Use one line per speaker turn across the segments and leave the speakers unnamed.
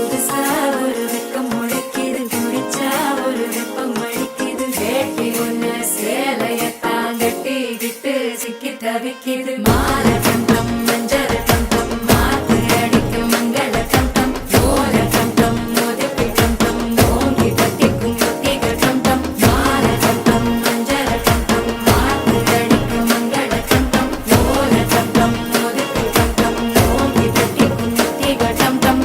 புதுசா ஒரு வெக்கம் முளைக்குது, குடிச்சா ஒரு வெப்பம் அடிக்குது. வேட்டி ஒண்ணு சேலையத்தான் கட்டிக்கிட்டு சிக்கி தவிக்குது. மாலை டம் மஞ்சள் டம் மாத்து அடிக்க மங்கள டம் ஓல டம் மோதிப்பி டம் ஓங்கி தட்டிக்கும் ஒத்திக டம் மாலை டம் மஞ்சள் டம் மாத்து அடிக்க மங்கள டம் ஓல டம் மோதிப்பி டம் ஓங்கி தட்டிக்கும் ஒத்திக டம்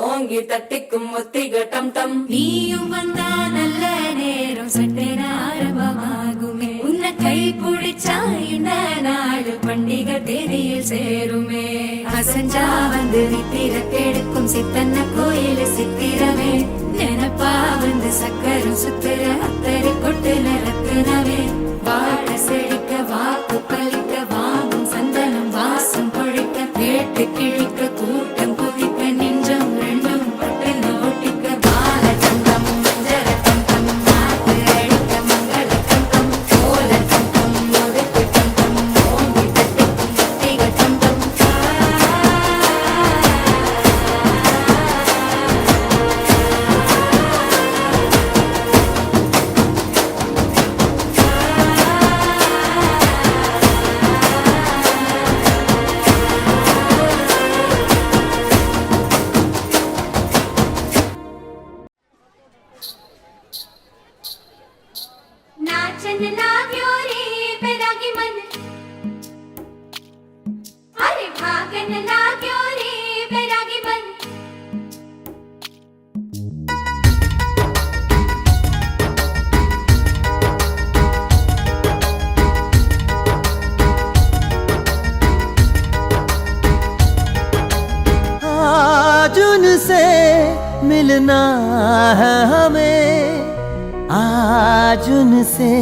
ஓங்கி தட்டிக்கும் ஒத்திக டம் டம். நீயும் வந்தா நல்ல நேரம் சட்டென ஆரம்பமாகுமே. உன்னை கை பிடிச்சா இந்த நாடு பண்டிகை தேதியில் சேருமே. அசஞ்சா வந்து நித்திர கெடுக்கும் சித்தன்ன கோயில் சித்திரமே. நினப்பா வந்து சக்கரம் சுத்துற அத்தரி கொட்டுல ரத்தினமே. வாழ செழிக்க வாக்கு பலிக்க வாங்கும் சந்தனம் வாசம் பொழிக்க கேட்டு கிழிக்க கூட்டம் குதிக்க நெஞ்சம் ரெண்டும் பட்டுன்னு ஒட்டிக்க. பால தங்கம் மஞ்சள் தங்கம் மாத்து அடிக்க மங்கள தங்கம் ஓல தங்கம் ஒதுக்கு தங்கம் ஓங்கி தட்டிக்கும் ஒத்திக தங்கம். नाचन लाग्यो रे बैरागी मन, अरे भागन लाग्यो रे बैरागी मन.
आज उनसे मिलना है हमें, आज उनसे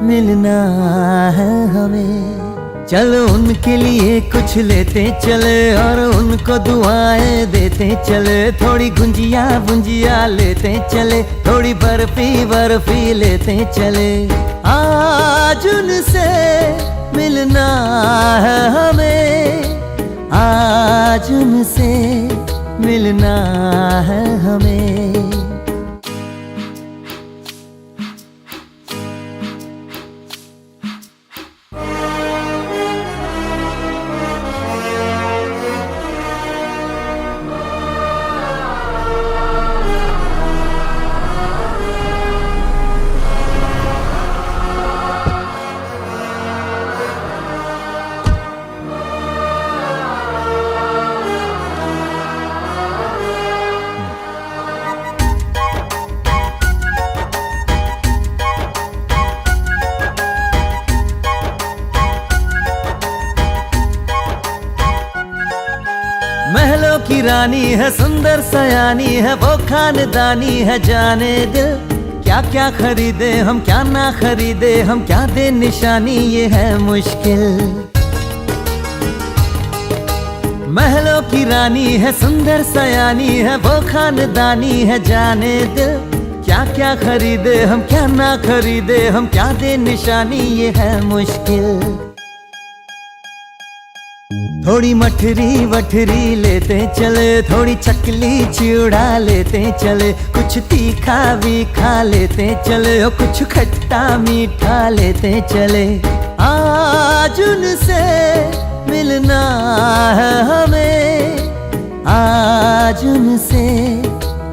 मिलना है हमें। चलो उनके लिए कुछ लेते चले और उनको दुआएं देते चले। थोड़ी गुंजिया बुंजिया लेते चले, थोड़ी बर्फी बर्फी लेते चले। आज उनसे मिलना है हमें, आज उनसे मिलना है हमें। महलों की रानी है, सुंदर सयानी है, वो खानदानी है जाने दिल। क्या क्या खरीदे हम, क्या ना खरीदे हम, क्या दे निशानी ये है मुश्किल। महलों की रानी है, सुंदर सयानी है, वो खानदानी है जाने दिल। क्या क्या खरीदे हम, क्या ना खरीदे हम, क्या दे निशानी ये है मुश्किल। थोड़ी मठरी वठरी लेते चले, थोड़ी चकली चिड़ा लेते चले। कुछ तीखा भी खा लेते चले और कुछ खट्टा मीठा लेते चले। आज उनसे मिलना है हमें, आज उनसे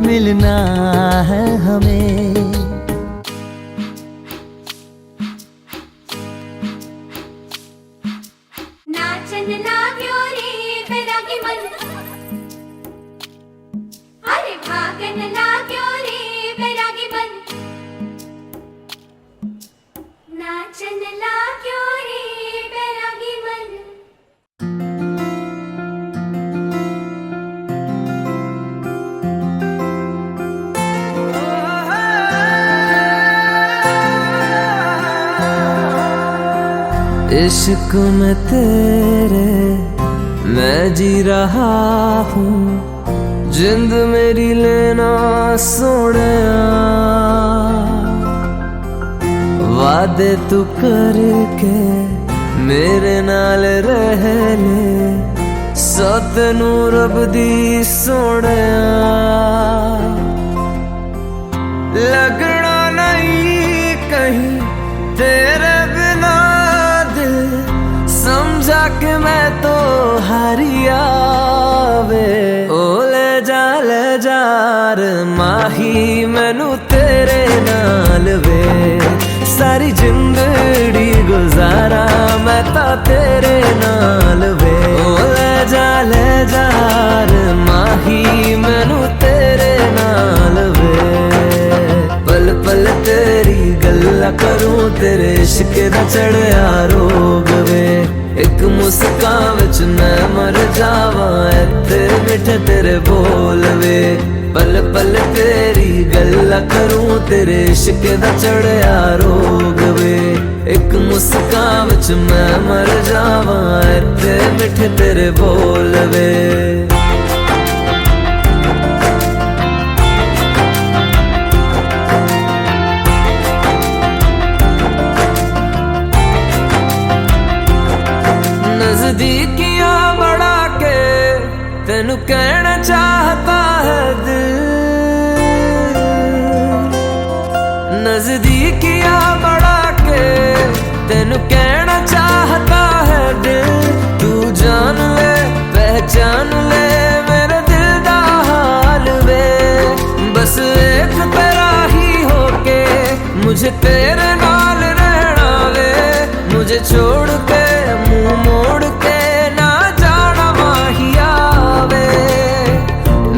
मिलना है हमें।
नाचन लाग्यो रे बैरागी मन, अरे भागन लाग
इश्क में तेरे मैं जी रहा हूँ, जिंद मेरी लेना सोने, वादे तू करके मेरे नाल रह ले, सतनू रब दी सोने, लगना नहीं कहीं तेरे बिना दिल, समझा कि मैं तो हारिया वे। ओ ले जा रे माही मैनू तेरे नाल वे, सारी जिंदड़ी गुजारा मैं ता तेरे नाल वे। ओ ले जा रे माही मैनू तेरे नाल वे, पल पल तेरी गल्ला करूं, तेरे इश्क दा चढ़िया रोग वे, एक मुस्कान विच मैं मर जावां, इत्थे मिठे तेरे बोल वे, पल पल तेरी गल्ला करूं, तेरे इश्क दा चढ़िया रोग वे, एक मुस्कान विच मैं मर जावां, इत्थे मिठे तेरे बोल वे। नजदीकियां बढ़ा के तेनू कहना चाहता है दिल, नजदीकियां बढ़ा के तेनू कहना चाहता है दिल, तू जान ले पहचान ले मेरे दिल दा हाल वे, बस एक तेरा ही होके मुझे तेरे नाल रहना वे, मुझे छोड़ के मुंह मोड़ के ना जाना माहिया वे,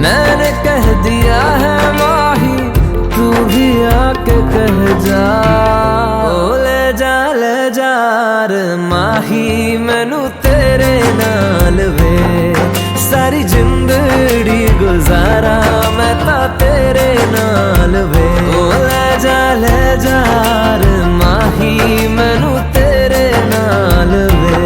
मैंने कह दिया है माही तू भी आके कह जा। ओ ले जा रे माही मैनू तेरे नाल वे, सारी जिंदड़ी गुजारा मैं ता तेरे नाल वे। ओ ले जा रे माही मैनू तेरे नाल वे।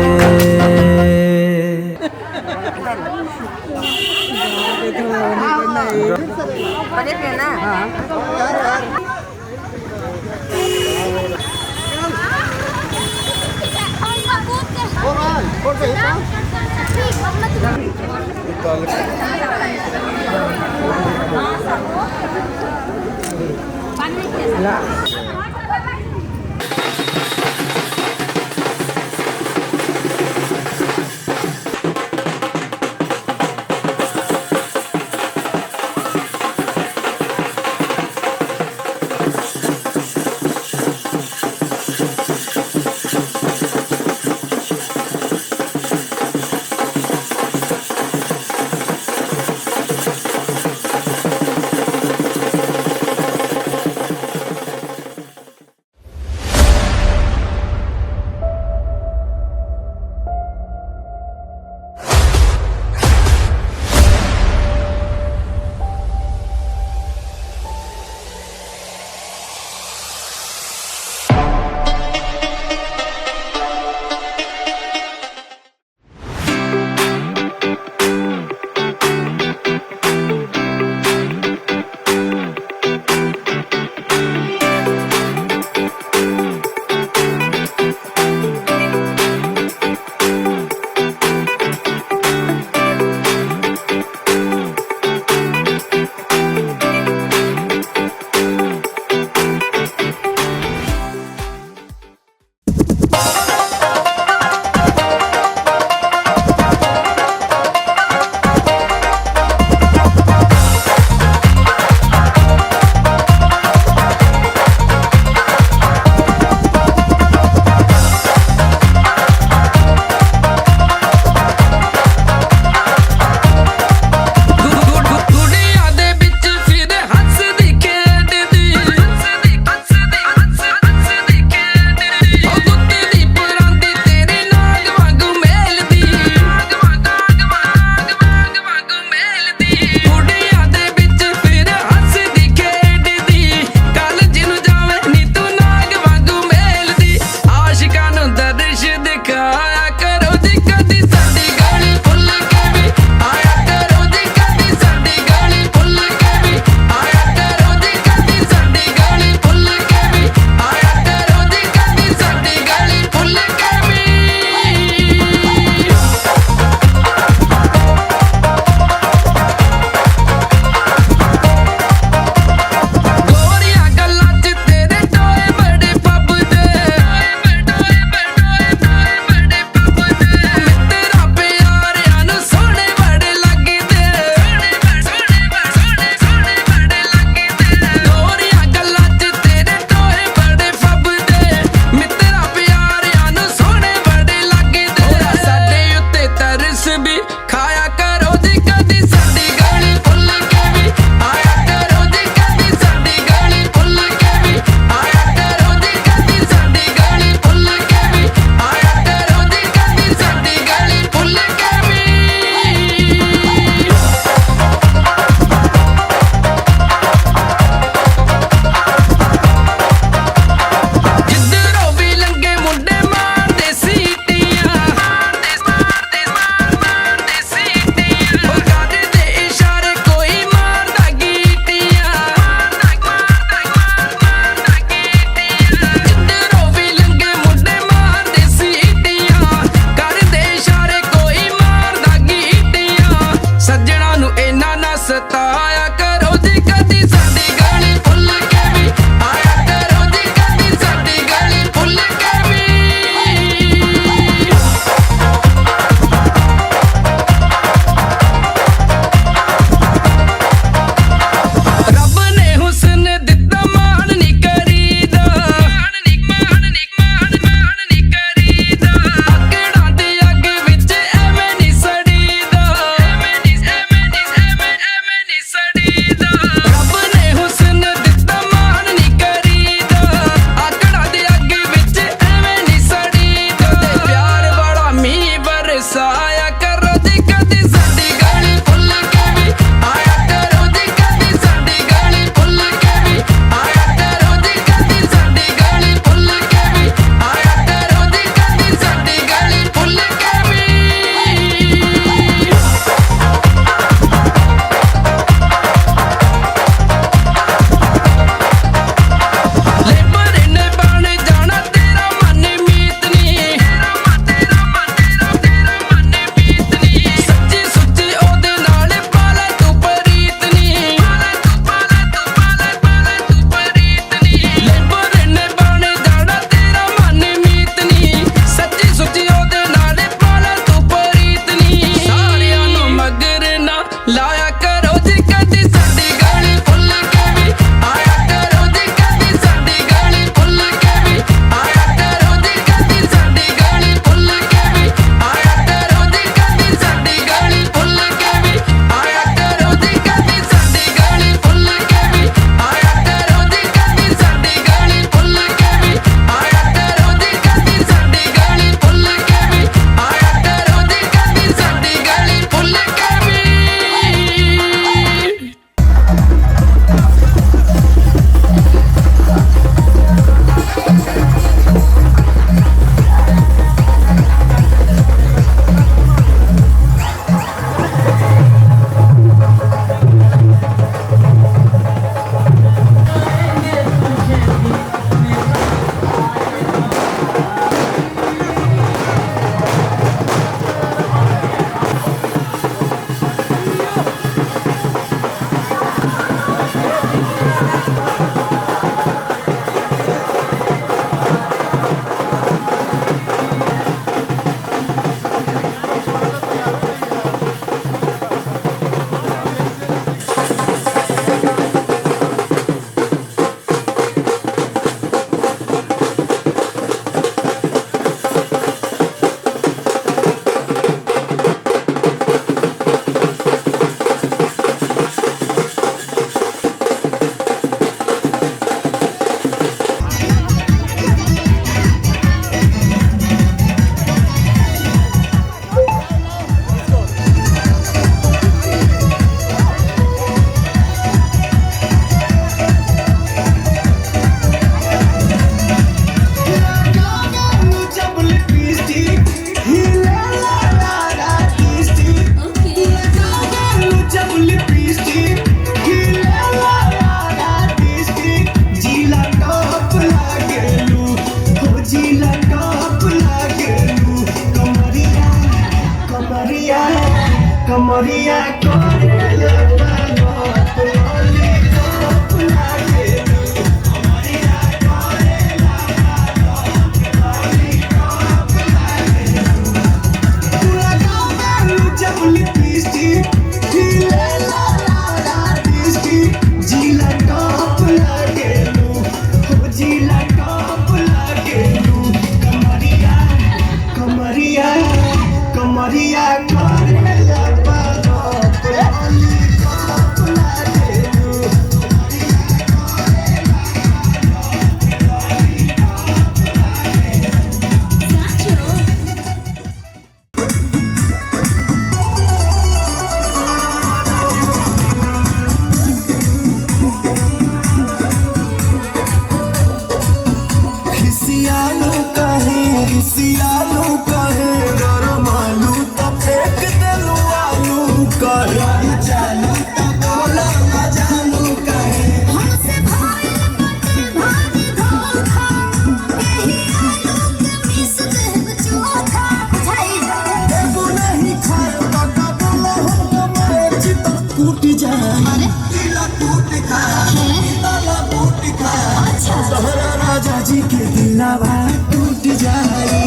अच्छा
तोहरा राजा जी के दिलावा टूट जाई,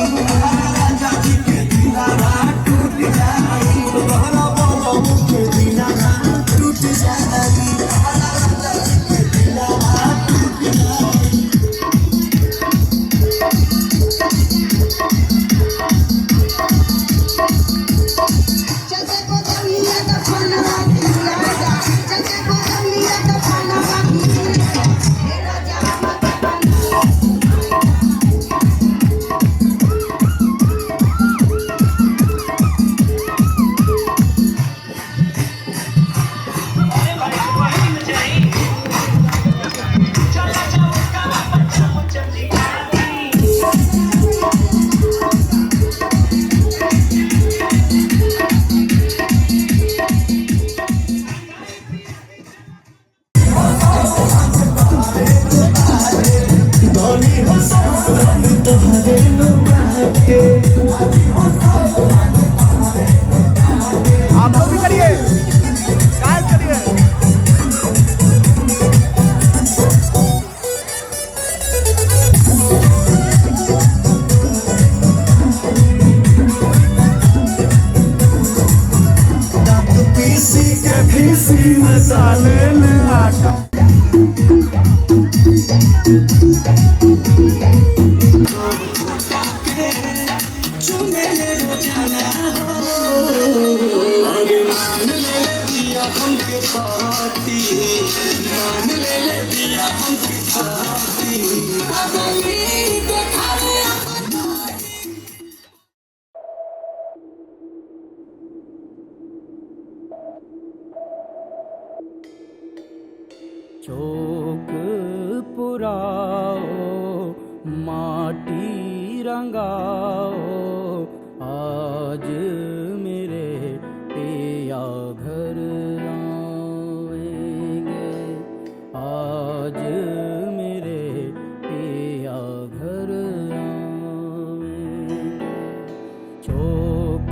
राजा जी के दिलावा टूट जाई, तोहरा बाबू के दिलावा टूट जाई, राजा जी के दिलावा टूट जाई।
चलते को दलिया का खाना बाकी राजा, चलते को दलिया का खाना बाकी राजा
धोनी हो सब तोहरे नुमा के,
आप लोग भी करिए, गायब करिए।
दांत पीसी के भीसी मसाले में आटा, चुने ले रोजाना हो, अरे मान ले दिया हमके पाती, मान ले दिया हमके पाती।
चौक पुराओ माटी रंगाओ, आज मेरे पिया घर आएंगे, आज मेरे पिया घर आएंगे। चौक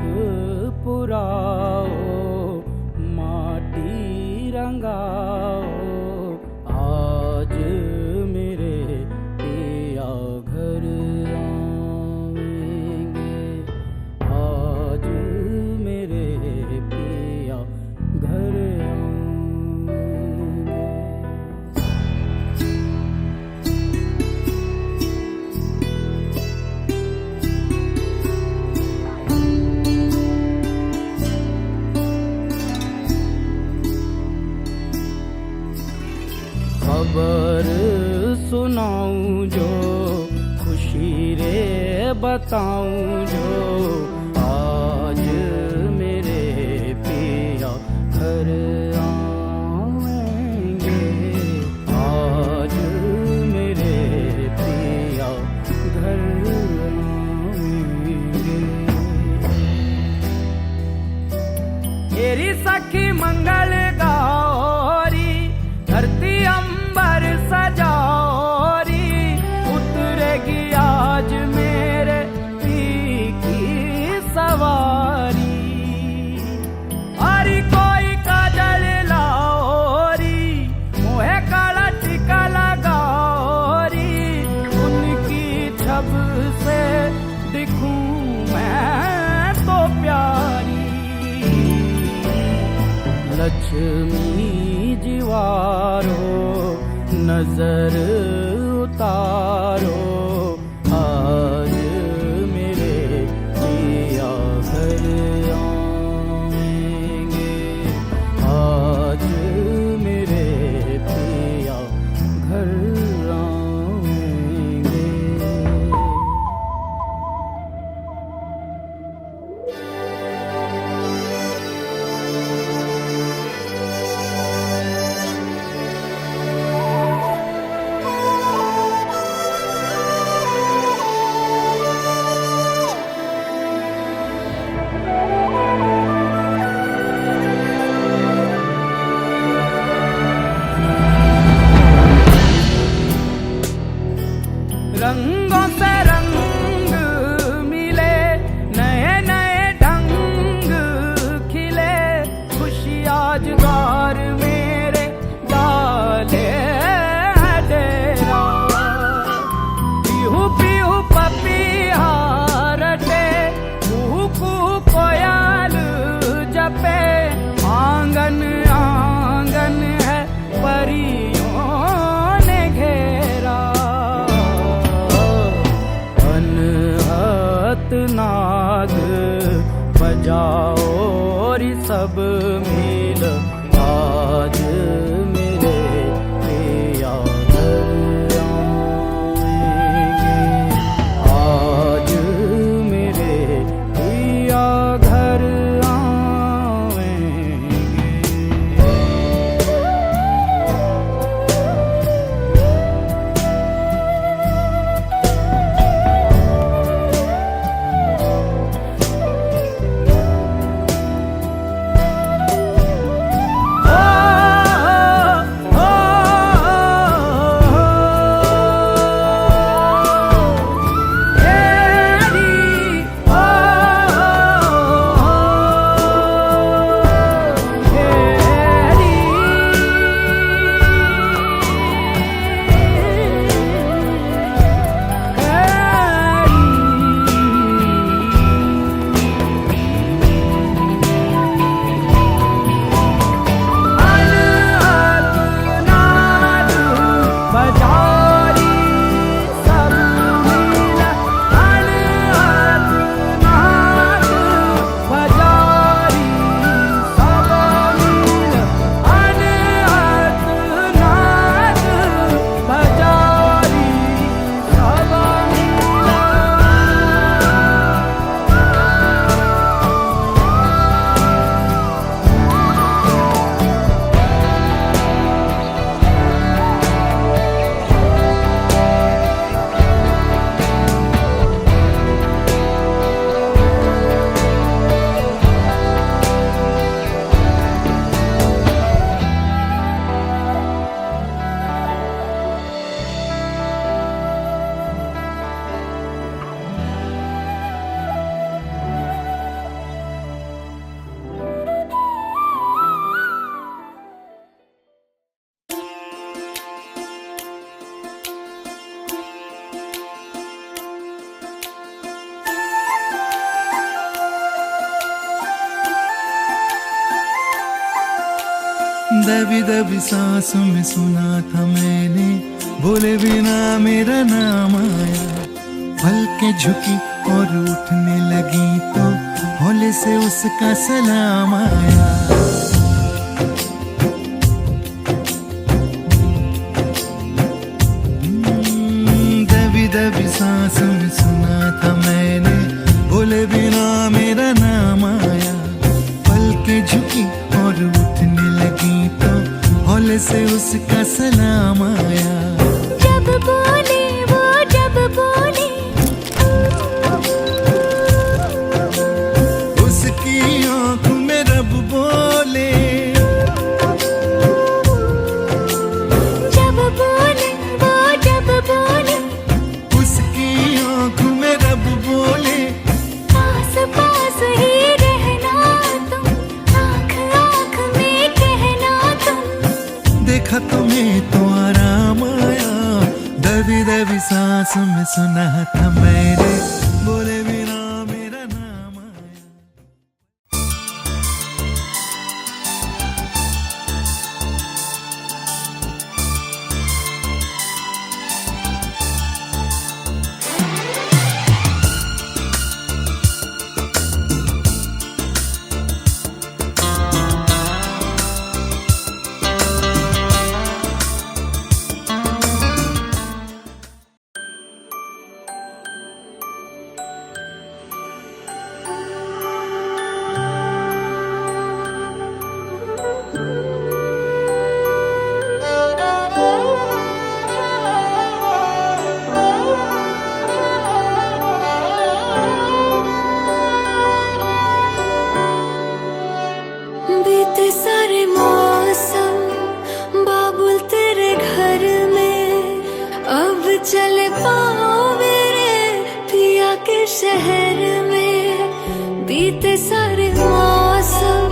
पुराओ माटी रंगाओ, आज मेरे पिया घर आएंगे, आज मेरे पिया घर आएंगे। खबर सुनाऊं जो खुशी रे बताऊं जो, आज मेरे पिया घर आएंगे, आज मेरे पिया घर आएंगे। तेरी सखी मंगल गौरी, धरती अंबर सजाओरी, उतरेगी आज मेरे पी की सवारी। अरे कोई काजल लाओरी, मोहे काला टीका लगाओरी, उनकी छब से दिखूं मैं तो प्यारी। लक्ष्मी जीवारो नजर उतारो, आज मेरे पिया घर आएंगे, आज मेरे पिया घर आएंगे। जाओ रे सब मिल आज मेरे पिया घर आएंगे, आज मेरे पिया घर आएंगे।
दबी दबी सांसों में सुना था मैंने, बोले बिना मेरा नाम आया। पलकें झुकी और उठने लगी तो हौले से उसका सलाम आया। दबी दबी सांसों में सुना था मैंने, बोले बिना मेरा नाम आया। पलकें झुकी और उठने लगी तो हौले से उसका सलाम आया।
जब बोले वो जब बोले,
उसकी आंख में रब बोले।
जब बोले वो जब बोले,
उसकी आंख में रब बोले।
पास पास ही रहना तुम, आँख आँख में कहना तुम।
देखा तुम्हें तो आराम आया। दबी दबी सांस में सुना था मैंने, बोले बिना मेरा नाम आया।
बीते सारे मौसम बाबुल तेरे घर में, अब चले पाओ मेरे पिया के शहर में। बीते सारे मौसम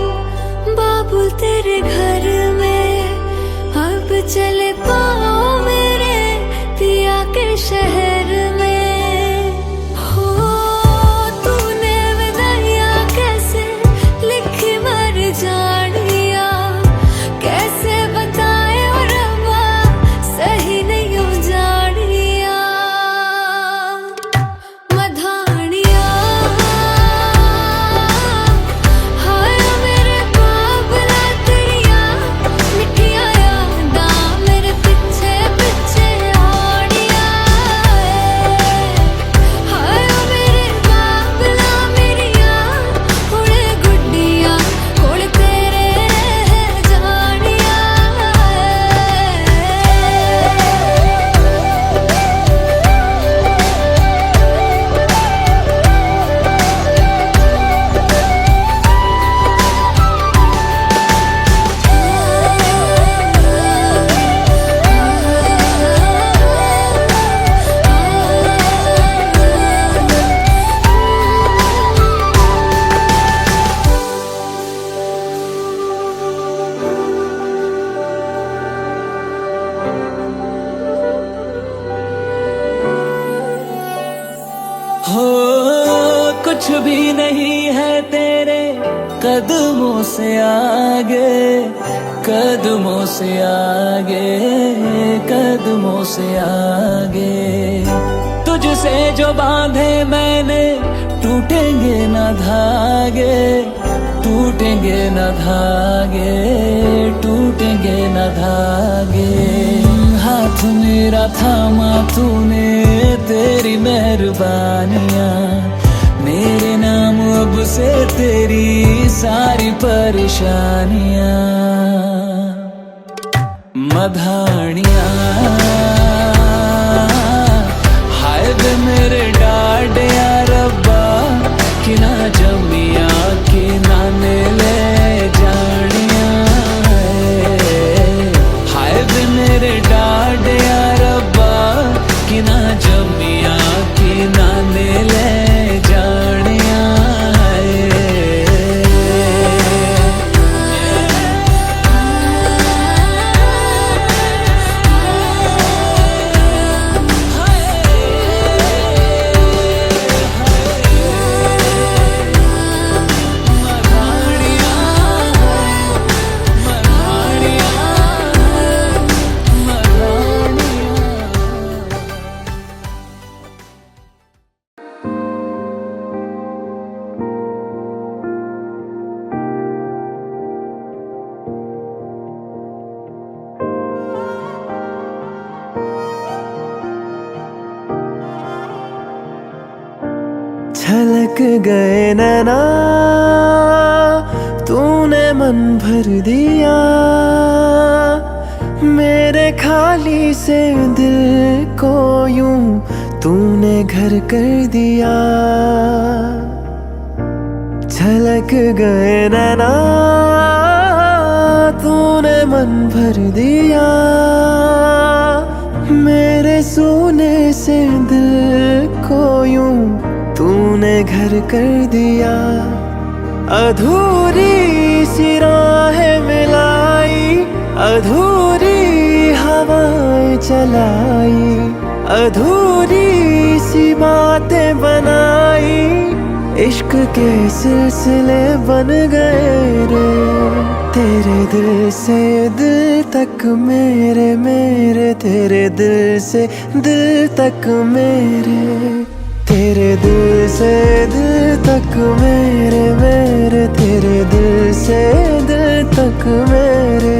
बाबुल तेरे घर में, अब चले पाओ मेरे पिया के शहर में। हो तूने विदाइयाँ कैसे लिखी मर जानिया, कैसे बताए और रब्बा सही नहीं हो जानिया। मधानिया
कुछ भी नहीं है तेरे कदमों से आगे, कदमों से आगे, कदमों से आगे। तुझसे जो बांधे मैंने टूटेंगे न धागे, टूटेंगे न धागे, टूटेंगे न धागे। हाथ मेरा थामा तूने, तेरी मेहरबानियाँ, मेरे नाम अब से तेरी सारी परेशानियाँ। मधानियाँ हाय वे मेरे डाड या रब्बा, कि ना जमिया कि ना ले जानिया। हाय वे मेरे डाड या रब्बा, कि ना जमिया कि ना ले जानिया।
छलक गए नैना, तूने मन भर दिया मेरे खाली से दिल को, यूं तूने घर कर दिया। छलक गए नैना, तूने मन भर दिया मेरे सोने से दिल को, यूं तूने घर कर दिया। अधूरी सी राहें मिलाई, अधूरी हवाएं चलाई, अधूरी सी बातें बनाई, इश्क के सिलसिले बन गए रे। तेरे दिल से दिल तक मेरे, मेरे तेरे दिल से दिल तक मेरे, तेरे दिल से दिल तक मेरे, मेरे तेरे दिल से दिल तक मेरे।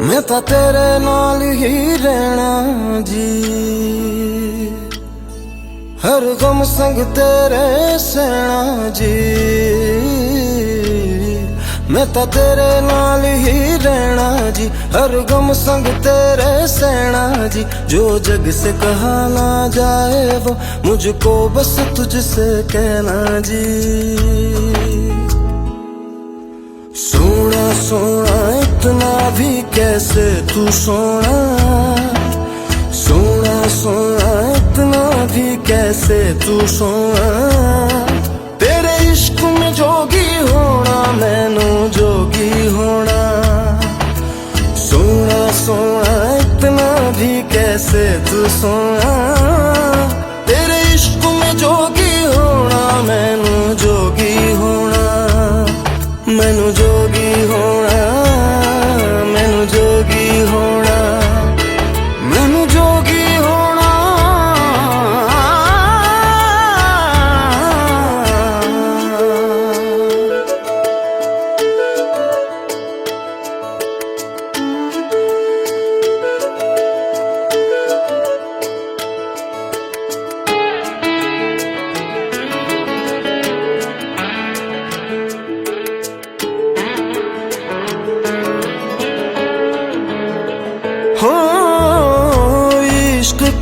मैं तो तेरे नाल ही रहना जी, हर गम संग तेरे सहना जी। मैं तो तेरे नाल ही रहना जी, हर गम संग तेरे सहना जी। जो जग से कहा ना जाए वो मुझको बस तुझसे कहना जी। सोना सोना इतना भी कैसे तू सोना, सोना सोना इतना भी कैसे तू सोना। तेरे इश्क में जोगी होना, मैनू जोगी होना। सोना सोना इतना भी कैसे तू सोना। तेरे इश्क में जोगी होना, मैनू जोगी होना। मैनू जोगी होना, मैनू जोगी होना, मैनू जोगी होना।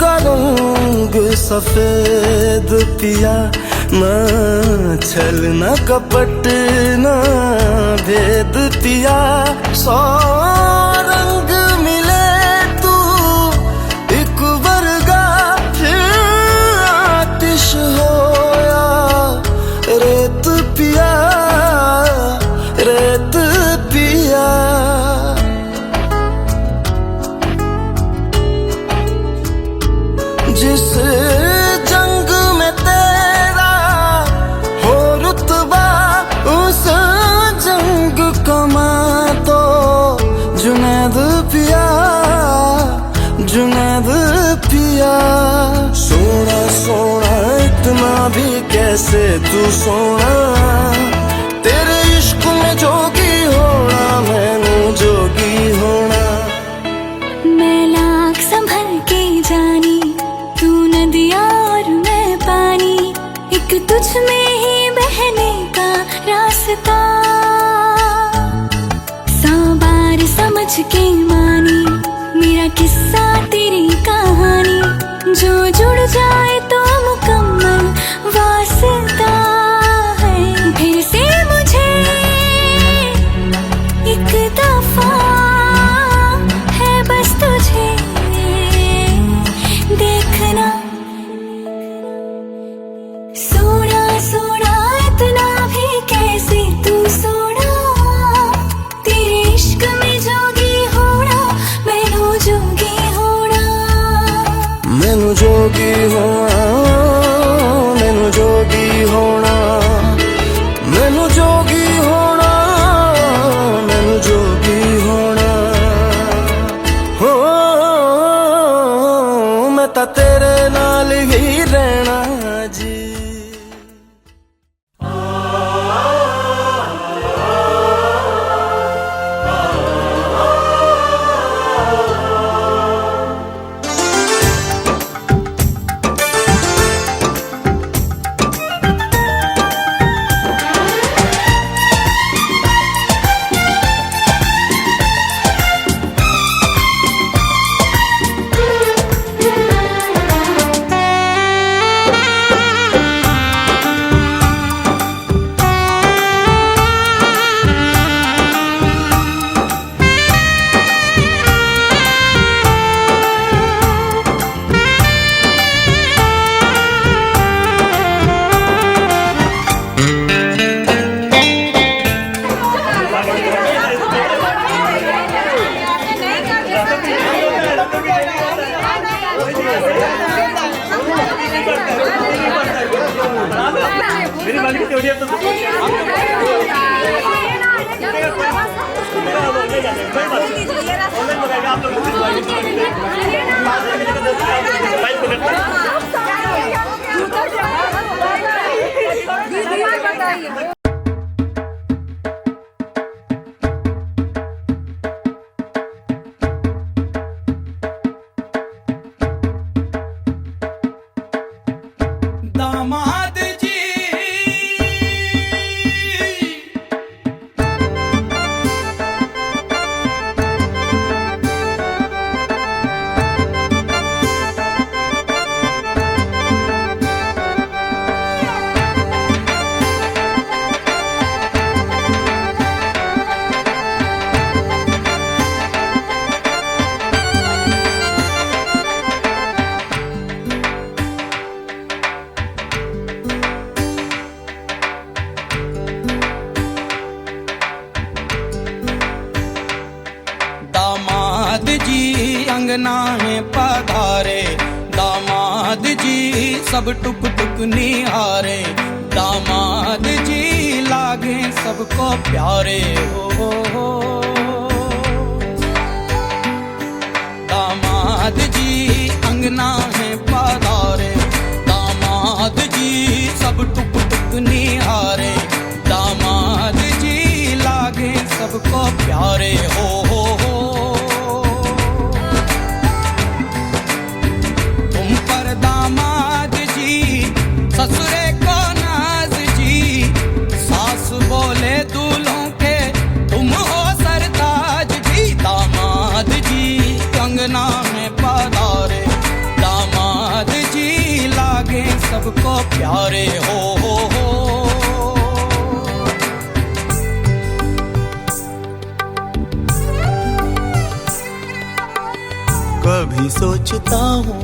का रंग सफेद पिया, ना छल न कपट न भेद पिया। सौ रंग मिले तू एक वर्गा, फिर आतिश होया रेत पिया, रेत पिया। जिस जंग में तेरा हो रुतबा, उस जंग कमा तो जुनैद पिया, जुनैद पिया। सोना सोना इतना भी कैसे तू सोना, तेरे इश्क में जोगी होना, मैनू जोगी होना।
मैं लाख संभल के जानी, तू नदिया और मैं पानी, एक तुझ में ही बहने का रास्ता। 100 बार समझ के मानी मेरा किस्सा तेरी कहानी, जो जुड़ जाए तो मुकम्मल वास्ता है। फिर से मुझे एक दफा है बस तुझे देखना। सोना सोना इतना भी कैसे तू सोना, तेरे इश्क में जोगी होना, मैनू जोगी होना।
मैनू जोगी होना, मैनू जोगी होना, मैनू जोगी होना, मैनू जोगी होना। हो मैं तां तेरे नाल ही रहना जी।
मेरी बात की ऑडियो तो ऑनलाइन बताएगा आप लोग।
दामाद जी अंगना में पधारे, दामाद जी सब टुक टुक निहारे, दामाद जी लागे सबको प्यारे हो। दामाद जी अंगना में पधारे, दामाद जी सब टुक टुक निहारे, दामाद जी लागे सबको प्यारे हो। दामाद जी ससुरे को नाज जी, सास बोले दूल्हों के तुम हो सरताज जी। दामाद जी अंगना में पधारे, दामाद
कभी सोचता हूँ,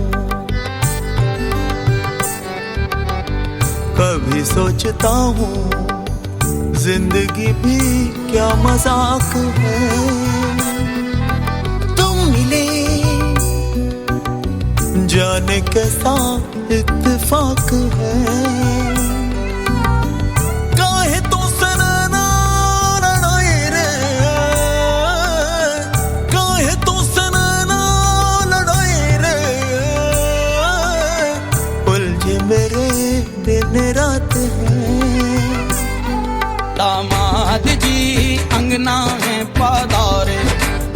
कभी सोचता हूँ जिंदगी भी क्या मजाक है। तुम मिले जाने कैसा इत्तेफाक है। काहे तो सनना लड़ाए रे, काहे तो सनना लड़ाए रे, उलझे मेरे दिन रात है।
दामाद जी अंगना है पधारे,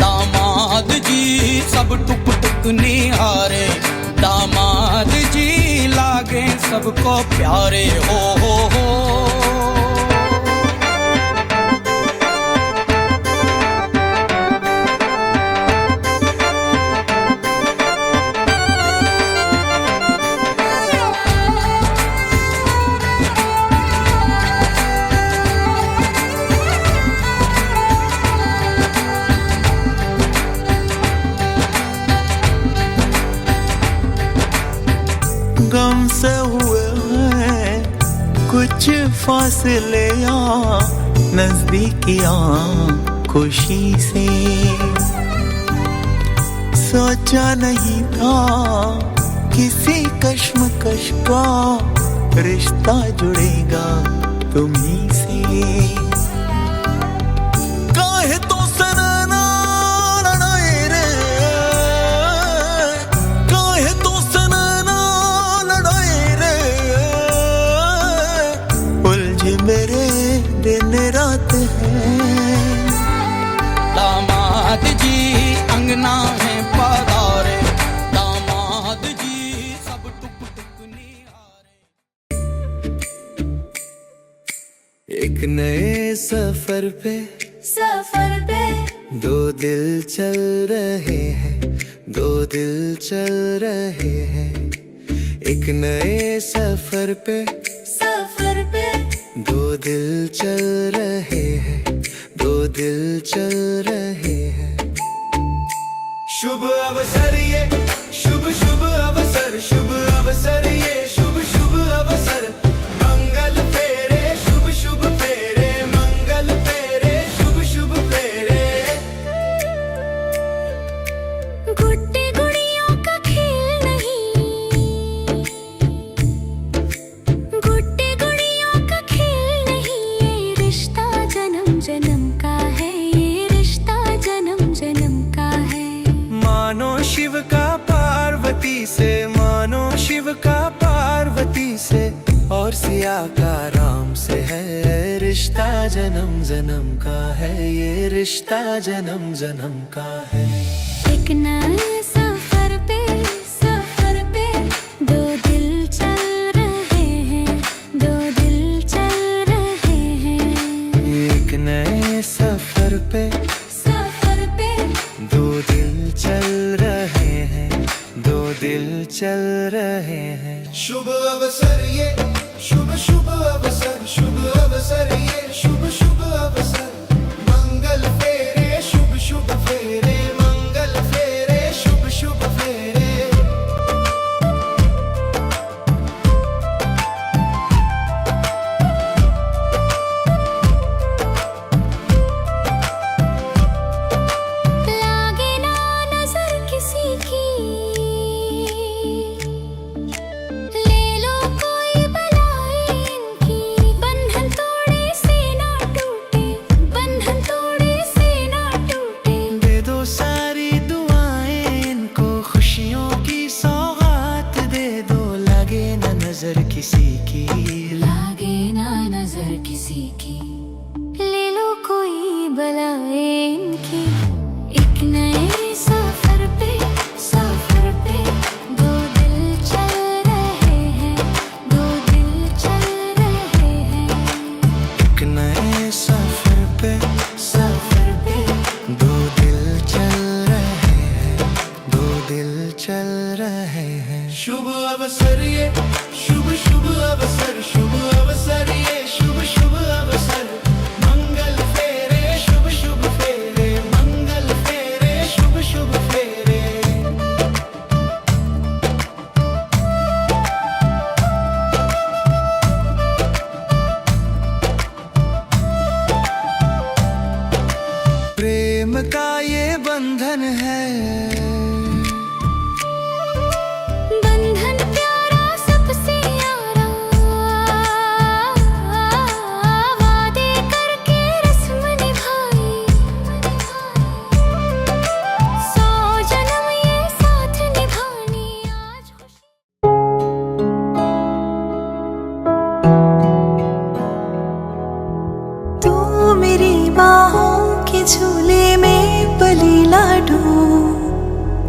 दामाद जी सब टुक टुक निहारे, दामाद जी लागे सबको प्यारे हो।
गम से हुए हैं कुछ फासले यहाँ नजदीकियाँ खुशी से। सोचा नहीं था किसी कश्मकश का रिश्ता जुड़ेगा तुम्ही से। काहे तो सनना लड़ाए रे, काहे तो सनना लड़ाए रे, उलझे मेरे दिन रात है।
दामाद जी अंगना है पधारे, दामाद जी सब टुक टुक निहारे।
एक नए सफर पे दो दिल चल रहे हैं, दो दिल चल रहे हैं। एक नए सफर पे दो दिल चल रहे हैं, दो दिल चल रहे हैं।
शुभ अवसर ये, शुभ शुभ अवसर, शुभ अवसर ये, शुभ शुभ अवसर। मंगल फेरे, शुभ शुभ फेरे, मंगल फेरे, शुभ शुभ फेरे।
गुड्डे गुड़ियों का खेल नहीं, गुड्डे गुड़ियों का खेल नहीं, ये रिश्ता जन्म जन्म का है, ये रिश्ता जन्म जन्म का है।
मानो शिव का पार्वती से, मानो शिव का पार्वती से, और सिया का राम से है। रिश्ता जन्म जन्म का है, ये रिश्ता जन्म जन्म का है।
एक नए सफर पे दो दिल चल रहे हैं, दो दिल चल रहे हैं।
एक नए सफर पे दो दिल चल रहे हैं, दो दिल चल रहे हैं। शुभ अवसर ये, शुभ शुभ अवसर, शुभ अवसर ये, शुभ शुभ अवसर। मंगल फेरे, शुभ शुभ फेरे, मंगल फेरे, शुभ शुभ फेरे।
लागे ना नजर किसी की, ले लो कोई बला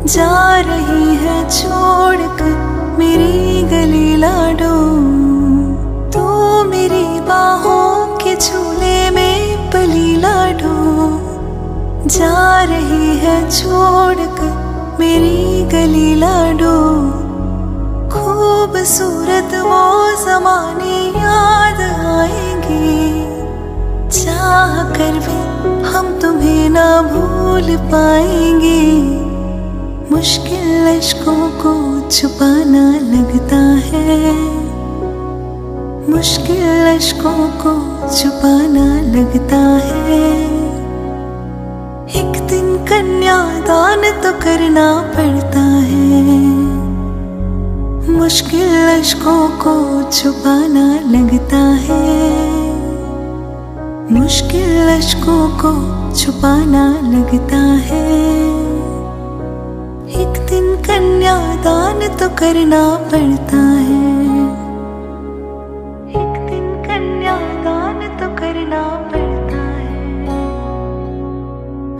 जा रही है छोड़कर मेरी गली लाडो, तू मेरी बाहों के झूले में पली लाडो। जा रही है छोड़कर मेरी गली लाडो, खूबसूरत वो ज़माने याद आएंगे, चाह कर भी हम तुम्हें ना भूल पाएंगे। मुश्किल अश्कों को छुपाना लगता है, मुश्किल अश्कों को छुपाना लगता है। एक दिन कन्यादान तो करना पड़ता है, मुश्किल अश्कों को छुपाना लगता है, मुश्किल अश्कों को छुपाना लगता है। एक दिन कन्यादान तो करना पड़ता है, एक दिन कन्यादान तो करना पड़ता है।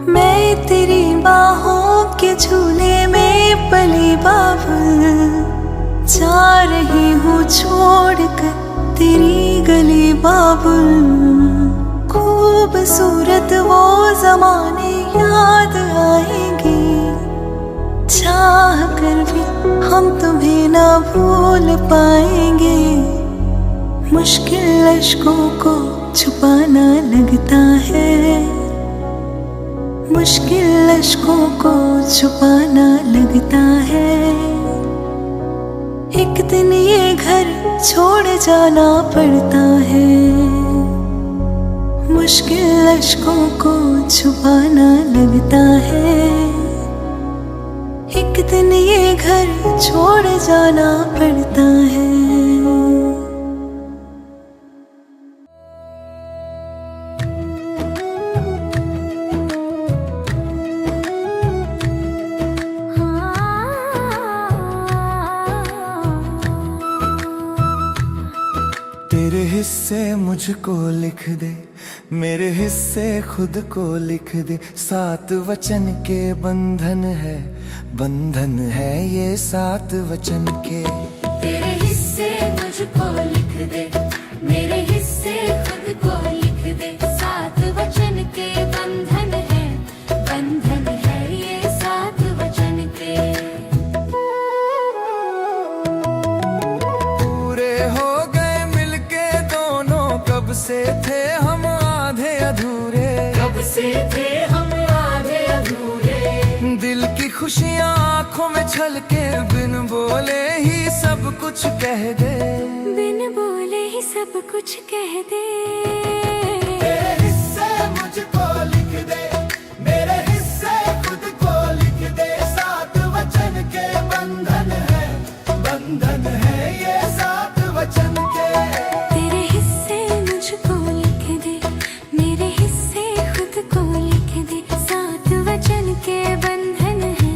मैं तेरी बाहों के झूले में पली बाबुल, जा रही हूँ छोड़कर तेरी गली बाबुल। खूबसूरत वो ज़माने याद आएंगे, चाह कर भी हम तुम्हें ना भूल पाएंगे। मुश्किल अश्कों को छुपाना लगता है, मुश्किल अश्कों को छुपाना लगता है। एक दिन ये घर छोड़ जाना पड़ता है, मुश्किल अश्कों को छुपाना लगता है। एक दिन ये घर छोड़ जाना पड़ता है।
तेरे हिस्से मुझको लिख दे, मेरे हिस्से खुद को लिख दे। 7 वचन के बंधन है, बंधन है ये 7 वचन के।
तेरे हिस्से मुझको लिख दे, मेरे हिस्से खुद को लिख दे। 7 वचन के बंधन है, बंधन है ये 7 वचन के।
पूरे हो गए मिलके दोनों, कब से थे हम आधे अधूरे,
कब से थे हम आधे अधूरे।
दिल की खुशियाँ आंखों में छलके, बिन बोले ही सब कुछ कह दे,
बिन बोले ही सब कुछ कह दे।
तेरे हिस्से मुझको लिख दे, मेरे हिस्से खुद को लिख दे। 7 वचन के बंधन है, बंधन है ये 7 वचन के।
तेरे हिस्से मुझको लिख दे, मेरे हिस्से खुद को लिख दे। 7 वचन के बंधन है,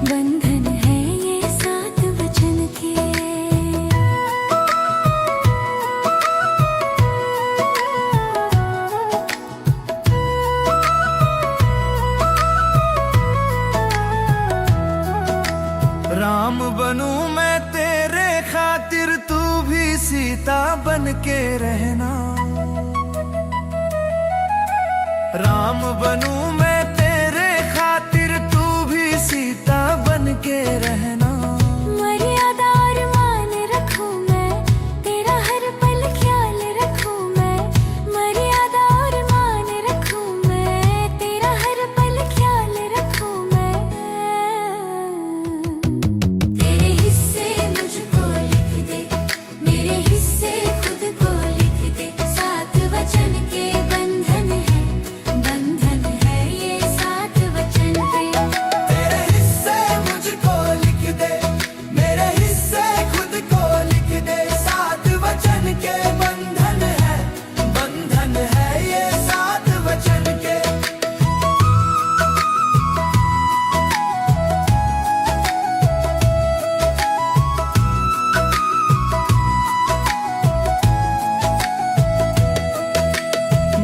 बंधन है ये 7 वचन के।
राम बनूं मैं तेरे खातिर, तू भी सीता बन के रहना। राम बनूं मैं तेरे खातिर, तू भी सीता बन के रहना।
मर्यादा और मान रखूं मैं, तेरा हर पल ख्याल रखूं मैं। मर्यादा और मान रखूं मैं, तेरा हर पल ख्याल रखूं मैं। तेरे हिस्से मुझको लिख दे, मेरे हिस्से खुद को लिख दे। 7 वचन के बंधन है, बंधन है ये 7 वचन के।
तेरे हिस्से मुझको लिख दे, मेरे हिस्से खुद को लिख दे। 7 वचन के बंधन है, बंधन है ये 7 वचन के।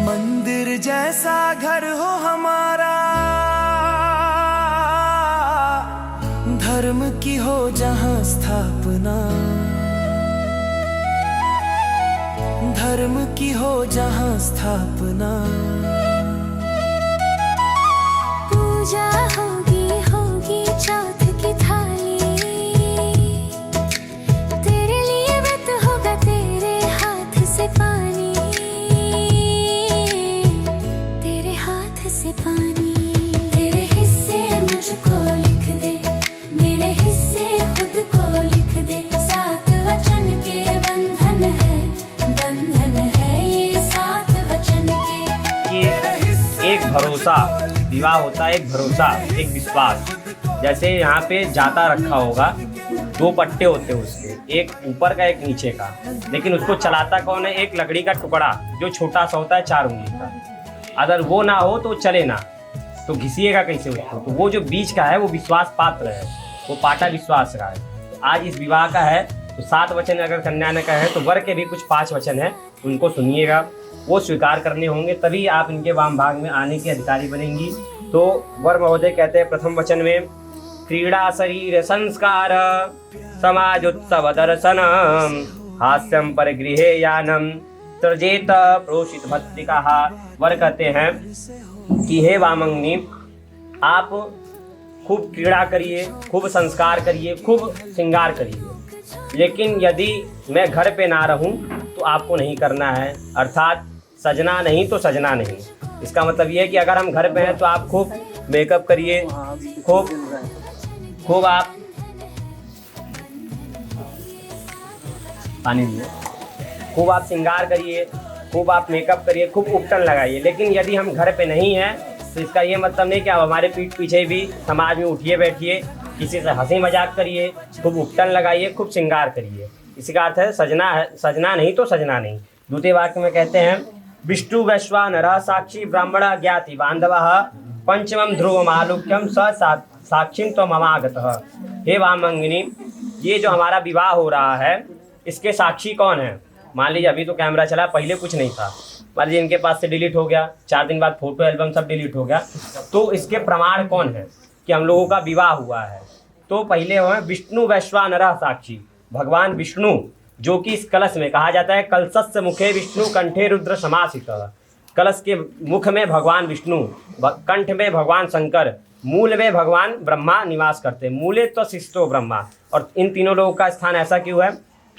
मंदिर जैसा घर हो हमारा,
धर्म की हो जहाँ स्थापना, धर्म की हो जहाँ स्थापना,
पूजा होगी होगी चौथ की थाली, तेरे लिए व्रत होगा तेरे हाथ से पानी, तेरे हाथ से पानी। तेरे हिस्से मुझको लिख दे, मेरे हिस्से खुद को लिख दे, सात वचन के बंधन है, बंधन है ये सात वचन के।
कि एक भरोसा, विवाह होता है एक भरोसा, एक विश्वास। जैसे यहाँ पे जाता रखा होगा, दो पट्टे होते हैं उसके, एक ऊपर का एक नीचे का, लेकिन उसको चलाता कौन है? एक लकड़ी का टुकड़ा जो छोटा सा होता है 4 उंगली का। अगर वो ना हो तो चले ना, तो घिसिएगा कैसे उसको? तो वो जो बीच का है वो विश्वास पात्र है, वो पाटा विश्वास का है। तो आज इस विवाह का है, तो 7 वचन अगर कन्या ने का है तो वर के भी कुछ 5 वचन हैं, उनको सुनिएगा, वो स्वीकार करने होंगे, तभी आप इनके वाम भाग में आने के अधिकारी बनेंगी। तो वर महोदय कहते हैं प्रथम वचन में, क्रीड़ा शरीर संस्कार समाजोत्सव दर्शन हास्यम परिगृहे यानम तर्जेत प्रोषित भत्तिका। वर कहते हैं कि हे वामंगनी, आप खूब क्रीड़ा करिए, खूब संस्कार करिए, खूब श्रृंगार करिए, लेकिन यदि मैं घर पे ना रहूं तो आपको नहीं करना है, अर्थात सजना नहीं तो सजना नहीं। इसका मतलब ये है कि अगर हम घर पे हैं तो आप खूब मेकअप करिए, खूब आप पानी लिए, खूब आप श्रृंगार करिए, खूब आप मेकअप करिए, खूब उपटन लगाइए। लेकिन यदि हम घर पे नहीं हैं तो इसका ये मतलब नहीं कि आप हमारे पीठ पीछे भी समाज में उठिए बैठिए, किसी से हंसी मजाक करिए, खूब उपटन लगाइए, खूब श्रृंगार करिए। इसी का अर्थ है सजना नहीं तो सजना नहीं। द्वितीय वाक्य में कहते हैं, विष्णु वैश्वानरः साक्षी ब्राह्मण ज्ञाति बांधवः पंचमम ध्रुवम आलोक्यम स साक्षी तो ममागतः। हे वामंगिनी, ये जो हमारा विवाह हो रहा है इसके साक्षी कौन है? मान लीजिए अभी तो कैमरा चला, पहले कुछ नहीं था, मान लीजिए इनके पास से डिलीट हो गया, 4 दिन बाद फोटो एल्बम सब डिलीट हो गया, तो इसके प्रमाण कौन है कि हम लोगों का विवाह हुआ है? तो पहले हुए विष्णु वैश्वानरः साक्षी, भगवान विष्णु, जो कि इस कलश में कहा जाता है कलशस्य मुखे विष्णु कंठे रुद्र समासितः। कलश के मुख में भगवान विष्णु, कंठ में भगवान शंकर, मूल में भगवान ब्रह्मा निवास करते हैं। मूले तो शिष्टो ब्रह्मा। और इन तीनों लोगों का स्थान ऐसा क्यों है?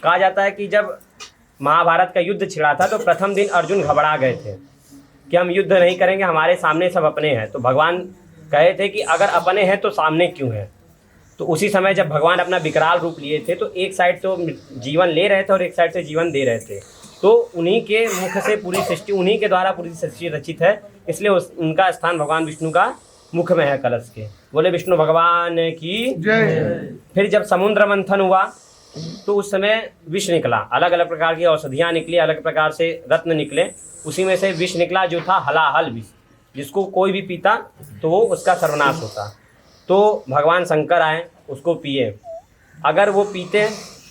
कहा जाता है कि जब महाभारत का युद्ध छिड़ा था तो प्रथम दिन अर्जुन घबरा गए थे कि हम युद्ध नहीं करेंगे, हमारे सामने सब अपने हैं। तो भगवान कहे थे कि अगर अपने हैं तो सामने क्यों हैं? तो उसी समय जब भगवान अपना विकराल रूप लिए थे तो एक साइड से जीवन ले रहे थे और एक साइड से जीवन दे रहे थे। तो उन्हीं के मुख से पूरी सृष्टि, उन्हीं के द्वारा पूरी सृष्टि रचित है, इसलिए उनका स्थान भगवान विष्णु का मुख में है कलश के। बोले विष्णु भगवान की जय। फिर जब समुद्र मंथन हुआ तो उस समय विष निकला, अलग अलग प्रकार की औषधियाँ निकली, अलग प्रकार से रत्न निकले, उसी में से विष निकला जो था हलाहल विष, जिसको कोई भी पीता तो वो उसका सर्वनाश होता। तो भगवान शंकर आए, उसको पिए, अगर वो पीते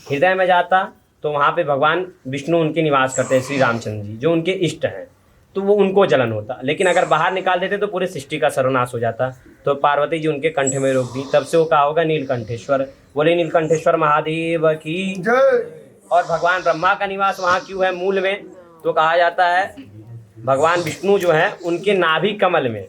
हृदय में जाता तो वहाँ पे भगवान विष्णु उनके निवास करते हैं, श्री रामचंद्र जी जो उनके इष्ट हैं, तो वो उनको जलन होता। लेकिन अगर बाहर निकाल देते तो पूरे सृष्टि का सर्वनाश हो जाता। तो पार्वती जी उनके कंठ में रोक दी, तब से वो कहा होगा नीलकंठेश्वर। बोले नीलकंठेश्वर महादेव की जय। और भगवान ब्रह्मा का निवास वहाँ क्यों है मूल में? तो कहा जाता है भगवान विष्णु जो है उनके नाभि कमल में,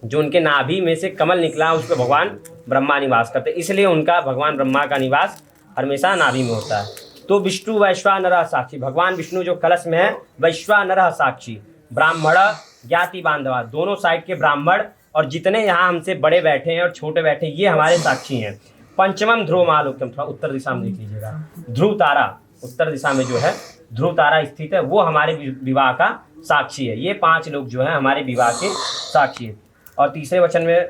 जो उनके नाभि में से कमल निकला उस पर भगवान ब्रह्मा निवास करते, इसलिए उनका भगवान ब्रह्मा का निवास हमेशा नाभि में होता है। तो विष्णु वैश्वानरः साक्षी, भगवान विष्णु जो कलश में है वैश्वानरः साक्षी, ब्राह्मण ज्ञाति बांधवा, दोनों साइड के ब्राह्मण और जितने यहाँ हमसे बड़े बैठे हैं और छोटे बैठे हैं ये हमारे साक्षी हैं। पंचमम ध्रुव आलोक्यम, थोड़ा उत्तर दिशा में देख लीजिएगा, ध्रुव तारा उत्तर दिशा में जो है ध्रुव तारा स्थित है, वो हमारे विवाह का साक्षी है। ये 5 लोग जो है हमारे विवाह के साक्षी है। और तीसरे वचन में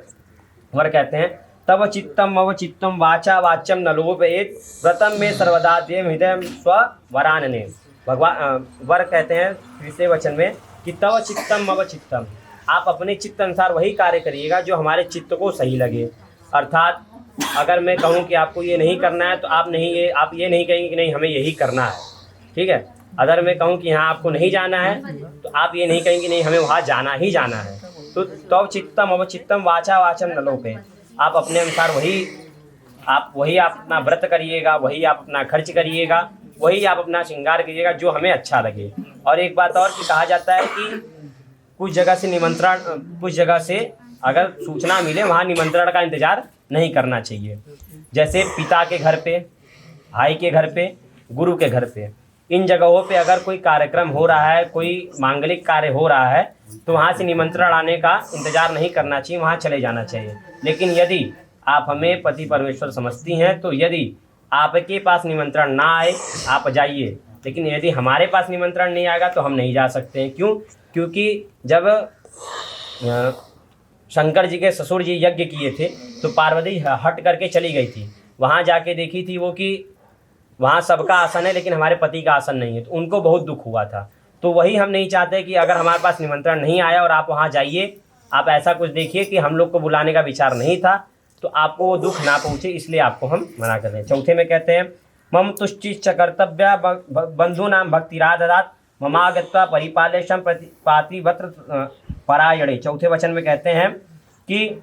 वर कहते हैं तव चित्तम मव चित्तम वाचा वाच्यम न लोभयेत व्रतम में सर्वदा देव हृदय स्वरानने। भगवान वर कहते हैं तीसरे वचन में कि तव चित्तम मव चित्तम, आप अपने चित्त अनुसार वही कार्य करिएगा जो हमारे चित्त को सही लगे। अर्थात अगर मैं कहूँ कि आपको ये नहीं करना है तो आप ये नहीं कहेंगे कि नहीं हमें यही करना है, ठीक है। अगर मैं कहूँ कि यहाँ आपको नहीं जाना है तो आप ये नहीं कहेंगे नहीं हमें वहाँ जाना ही जाना है। तो तव चित्तम अव चित्तम वाचा वाचम न लोभेत, आप अपने अनुसार वही आप वही आप अपना व्रत करिएगा, वही आप अपना खर्च करिएगा, वही आप अपना श्रृंगार कीजिएगा जो हमें अच्छा लगे। और एक बात और कि कहा जाता है कि कुछ जगह से निमंत्रण, कुछ जगह से अगर सूचना मिले वहाँ निमंत्रण का इंतज़ार नहीं करना चाहिए। जैसे पिता के घर पे, भाई के घर पे, गुरु के घर पे, इन जगहों पे अगर कोई कार्यक्रम हो रहा है, कोई मांगलिक कार्य हो रहा है, तो वहाँ से निमंत्रण आने का इंतज़ार नहीं करना चाहिए, वहाँ चले जाना चाहिए। लेकिन यदि आप हमें पति परमेश्वर समझती हैं तो यदि आपके पास निमंत्रण ना आए आप जाइए, लेकिन यदि हमारे पास निमंत्रण नहीं आएगा तो हम नहीं जा सकते हैं। क्यों? क्योंकि जब शंकर जी के ससुर जी यज्ञ किए थे तो पार्वती हट करके चली गई थी, वहाँ जाके देखी थी वो कि वहाँ सबका आसन है लेकिन हमारे पति का आसन नहीं है, तो उनको बहुत दुख हुआ था। तो वही हम नहीं चाहते कि अगर हमारे पास निमंत्रण नहीं आया और आप वहाँ जाइए, आप ऐसा कुछ देखिए कि हम लोग को बुलाने का विचार नहीं था, तो आपको वो दुख ना पहुँचे, इसलिए आपको हम मना कर रहे हैं। चौथे में कहते हैं मम तुष्टिश्च कर्तव्या बंधूनां भक्तिराददात् ममागत्वा परिपालेशम पातिव्रत परायणे। चौथे वचन में कहते हैं कि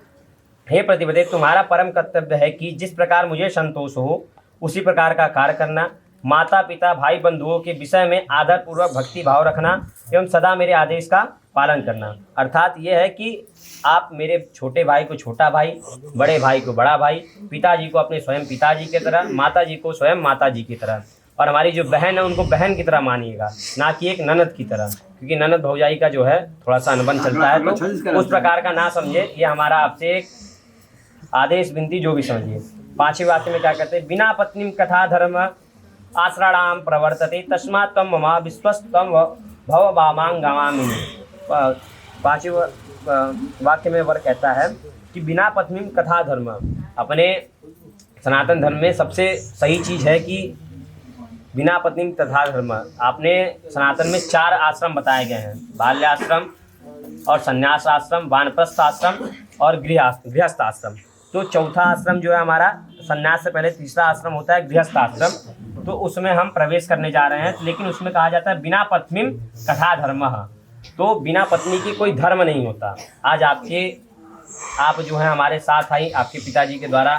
हे प्रतिपदे, तुम्हारा परम कर्तव्य है कि जिस प्रकार मुझे संतोष हो उसी प्रकार का कार्य करना, माता पिता भाई बंधुओं के विषय में आदर पूर्वक भक्ति भाव रखना एवं सदा मेरे आदेश का पालन करना। अर्थात ये है कि आप मेरे छोटे भाई को छोटा भाई, बड़े भाई को बड़ा भाई, पिताजी को अपने स्वयं पिताजी की तरह, माताजी को स्वयं माताजी की तरह, और हमारी जो बहन है उनको बहन की तरह मानिएगा, ना कि एक ननद की तरह, क्योंकि ननद भौजाई का जो है थोड़ा सा अनबन चलता है, तो उस प्रकार का ना समझे। ये हमारा आपसे एक आदेश विनती जो भी समझिए। पांचवें वाक्य में क्या कहते हैं, बिना पत्नी कथा धर्म आश्रणाम प्रवर्तते तस्मात् त्वं मम विश्वस्त्वं भव वामां गवामिनि। पांचवें वाक्य में वर कहता है कि बिना पत्नी कथा धर्म, अपने सनातन धर्म में सबसे सही चीज़ है कि बिना पत्नी तथा धर्म। आपने सनातन में 4 आश्रम बताए गए हैं, बाल्याश्रम और संन्यास आश्रम, वानप्रस्थ आश्रम और गृहस्थ आश्रम। तो चौथा आश्रम जो है हमारा, संन्यास से पहले तीसरा आश्रम होता है गृहस्थ आश्रम, तो उसमें हम प्रवेश करने जा रहे हैं। लेकिन उसमें कहा जाता है बिना पत्नी कथा धर्म, तो बिना पत्नी की कोई धर्म नहीं होता। आज आप जो है हमारे साथ आई, आपके पिताजी के द्वारा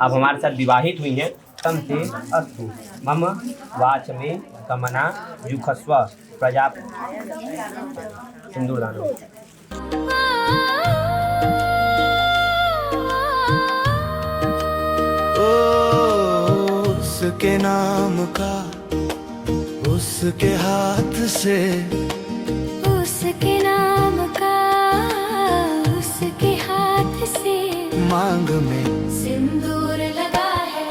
आप हमारे साथ विवाहित हुई हैं, तम ते अस्तु मम वाच में कमना जुखस्व प्रजा सिंदूर दान।
उसके नाम का, उसके हाथ से,
उसके नाम का, उसके हाथ से
मांग में
सिंदूर लगा है,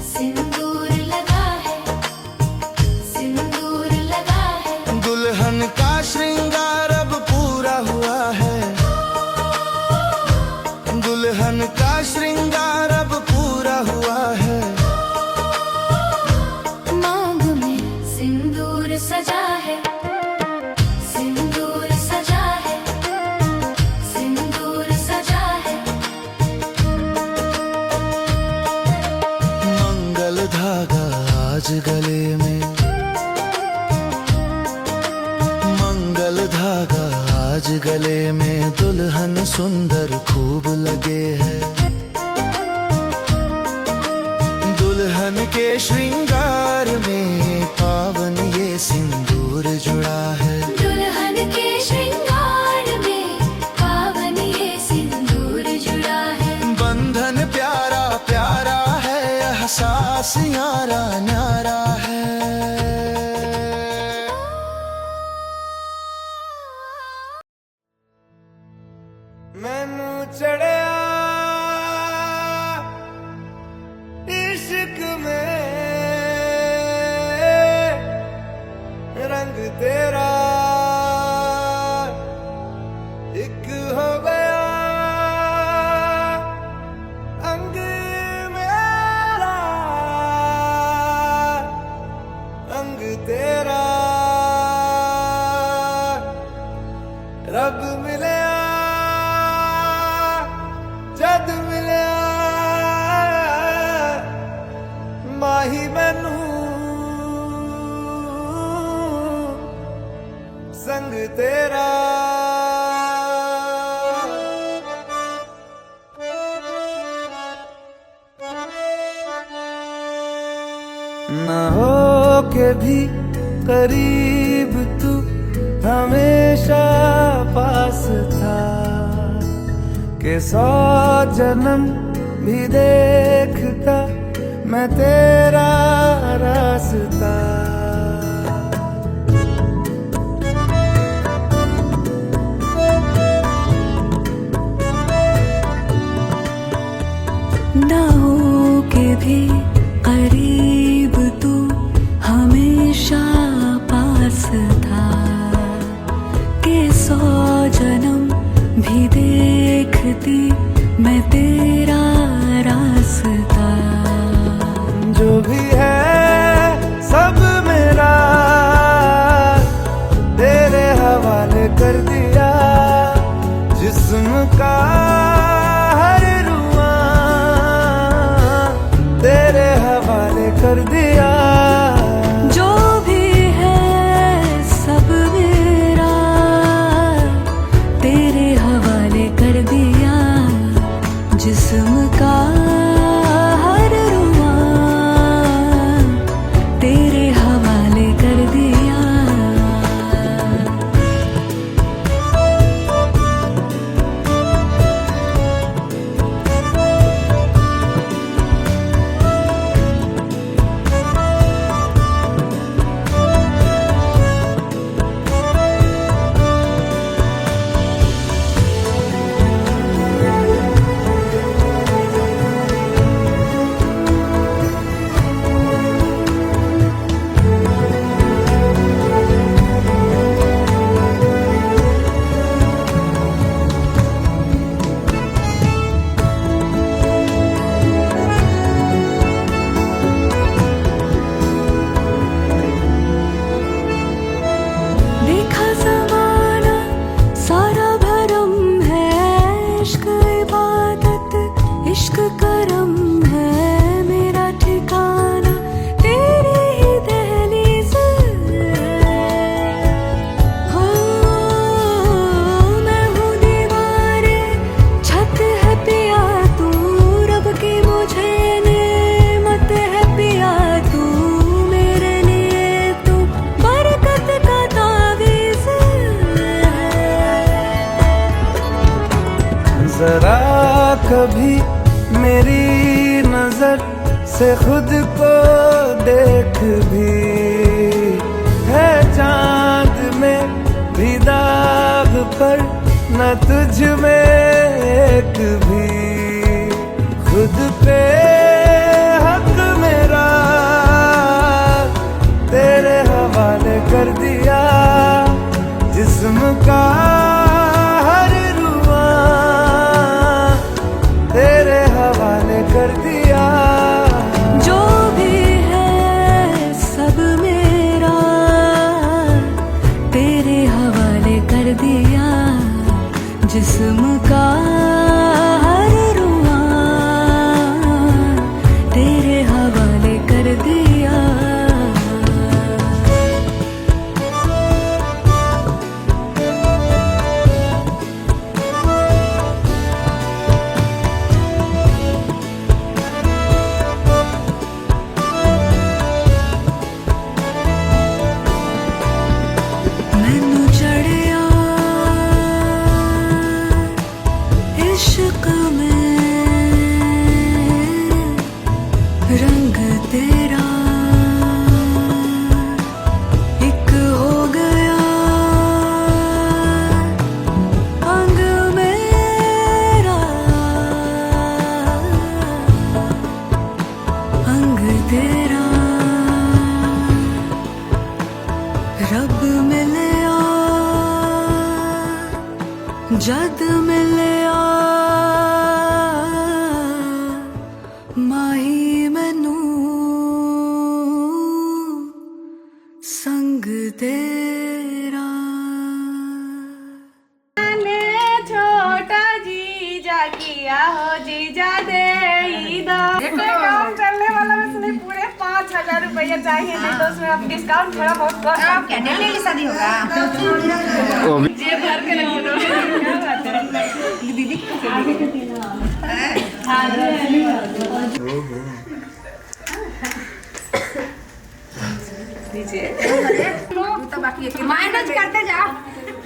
सिंदूर लगा है, सिंदूर लगा है।
दुल्हन का श्रृंगार अब पूरा हुआ है, दुल्हन का श्रृंगार अब पूरा हुआ है।
मांग में सिंदूर सजा है, सिंदूर सजा है, सिंदूर सजा है।
मंगल धागा आज गले में, मंगल धागा आज गले में, दुल्हन सुंदर खूब लगे है। दुल्हन के श्रृंगार में पावन ये सिंदूर जुड़ा है।
दुल्हन के श्रृंगार में पावन ये सिंदूर जुड़ा है।
बंधन प्यारा प्यारा है, एहसास न्यारा न्यारा है। मैनू चढ़िया इश्क में रंग तेरा एक हो गया, अंग मेरा अंग तेरा, रब मिले जद मिले माही मैनू संग तेरा। ना हो के भी करीब तू हमेशा पास था कि 100 जन्म भी देखता मैं तेरा रास्ता।
ना हो के भी करीब तू हमेशा पास था कि 100 जन्म भी देखती मैं तेरा रास्ता।
जो भी है सब मेरा तेरे हवाले कर दिया, जिस्म का हर रुआ तेरे हवाले कर दिया।
जो भी है सब मेरा तेरे हवाले कर दिया, जिस्म का हर रुआ तेरे हवाले कर दिया। देखा ज़माना सारा भरम है, इश्क इबादत इश्क करम है, मेरा ठिकाना तेरी ही दहलीज़ हो। मैं हूँ दीवारे छत है पिया तू, रब की मुझे नेमत है पिया तू, मेरे लिए तू बरकत का तावीज़
जरा कभी मेरी नजर से खुद को देख भी, है चांद में भी दाग पर न तुझ में एक भी। खुद पे हक मेरा तेरे हवाले कर दिया, जिस्म का हर रुआ तेरे हवाले कर दिया।
जो भी है सब मेरा तेरे हवाले कर दिया, जिस्म का हर रुआ तेरे हवाले कर दिया। मैनू चढ़िया इश्क में रंग तेरा एक हो गया, अंग मेरा अंग तेरा। रब मिलिया जद मिलिया, माही मैनू संग तेरा।
ने छोटा जीजा किया हो जीजा दे काम चलने वाला में सुने पूरे 5,000 रुपया चाहिए, नहीं तो उसमें आप डिस्काउंट थोड़ा बहुत कर आप क्या डेली की शादी होगा जे भर के रखिए दो। क्या बात है दीदी आगे के तीन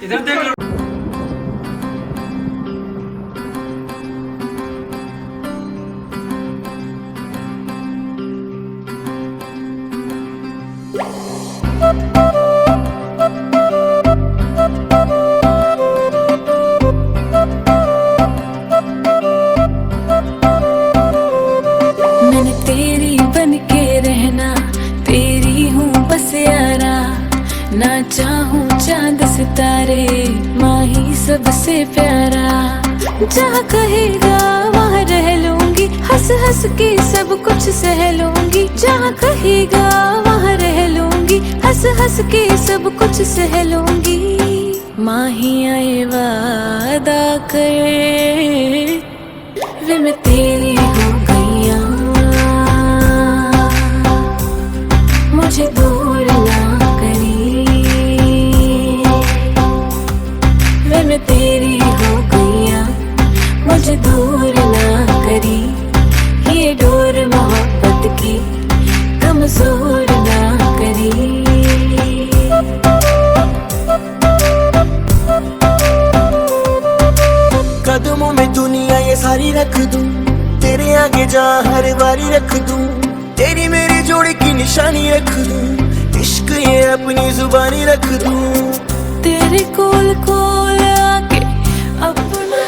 इधर देख लो।
मैंने तेरी बन के रहना, तेरी हूँ बस यारा। ना चाहूँ चांद सितारे, माँ ही सबसे प्यारा। जहाँ कहेगा वहाँ रह लूंगी, हंस हंस के सब कुछ सह लूंगी। जहाँ कहेगा वहाँ रह लूंगी, हंस हंस के सब कुछ सह लूंगी। माँ ही आए वादा करे, वे मैं तेरी हो गईया। मुझे दूर ना करी, वे मैं तेरी हो गईया। मुझे दूर ना करी, ये डोर मोहब्बत की कमजोर ना करी।
कदमों में दुनिया ये सारी रख दूं, तेरे आगे जा हर बारी रख दूं। तेरी मेरी जोड़ी की निशानी रख दूं, इश्क ये अपनी जुबानी रख दूं।
तेरे कोल कोल आके अपना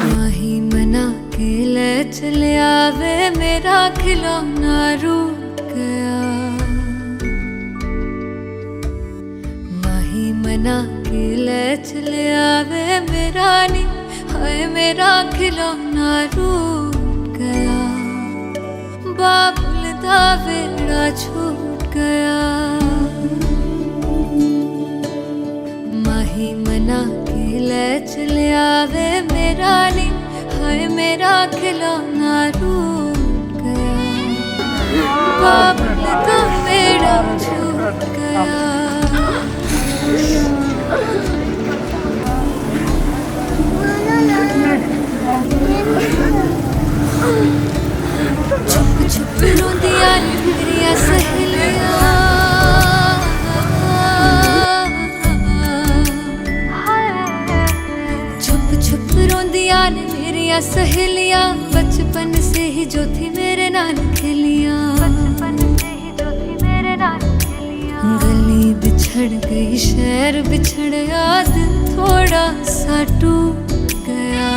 माही मना के ले चले आवे, मेरा खिलौना रूठ गया। माही मना के ले चले आवे, मेरा नी हाय मेरा खिलौना रूठ गया। बाबुल दा बेड़ा छूट गया। माही मना के ले चले आवे, मेरा नी हाय मेरा खिलौना रूठ गया। बाबुल दा बेड़ा छूट गया। छुप छुप रोंदियां ने मेरियां सहेलियां। छुप छुप रोंदियां ने मेरियां सहेलियां, बचपन से ही जो थी मेरे नाल खेलियां। गली बिछड़ गई, शहर बिछड़ गया, दिल थोड़ा सा टूट गया।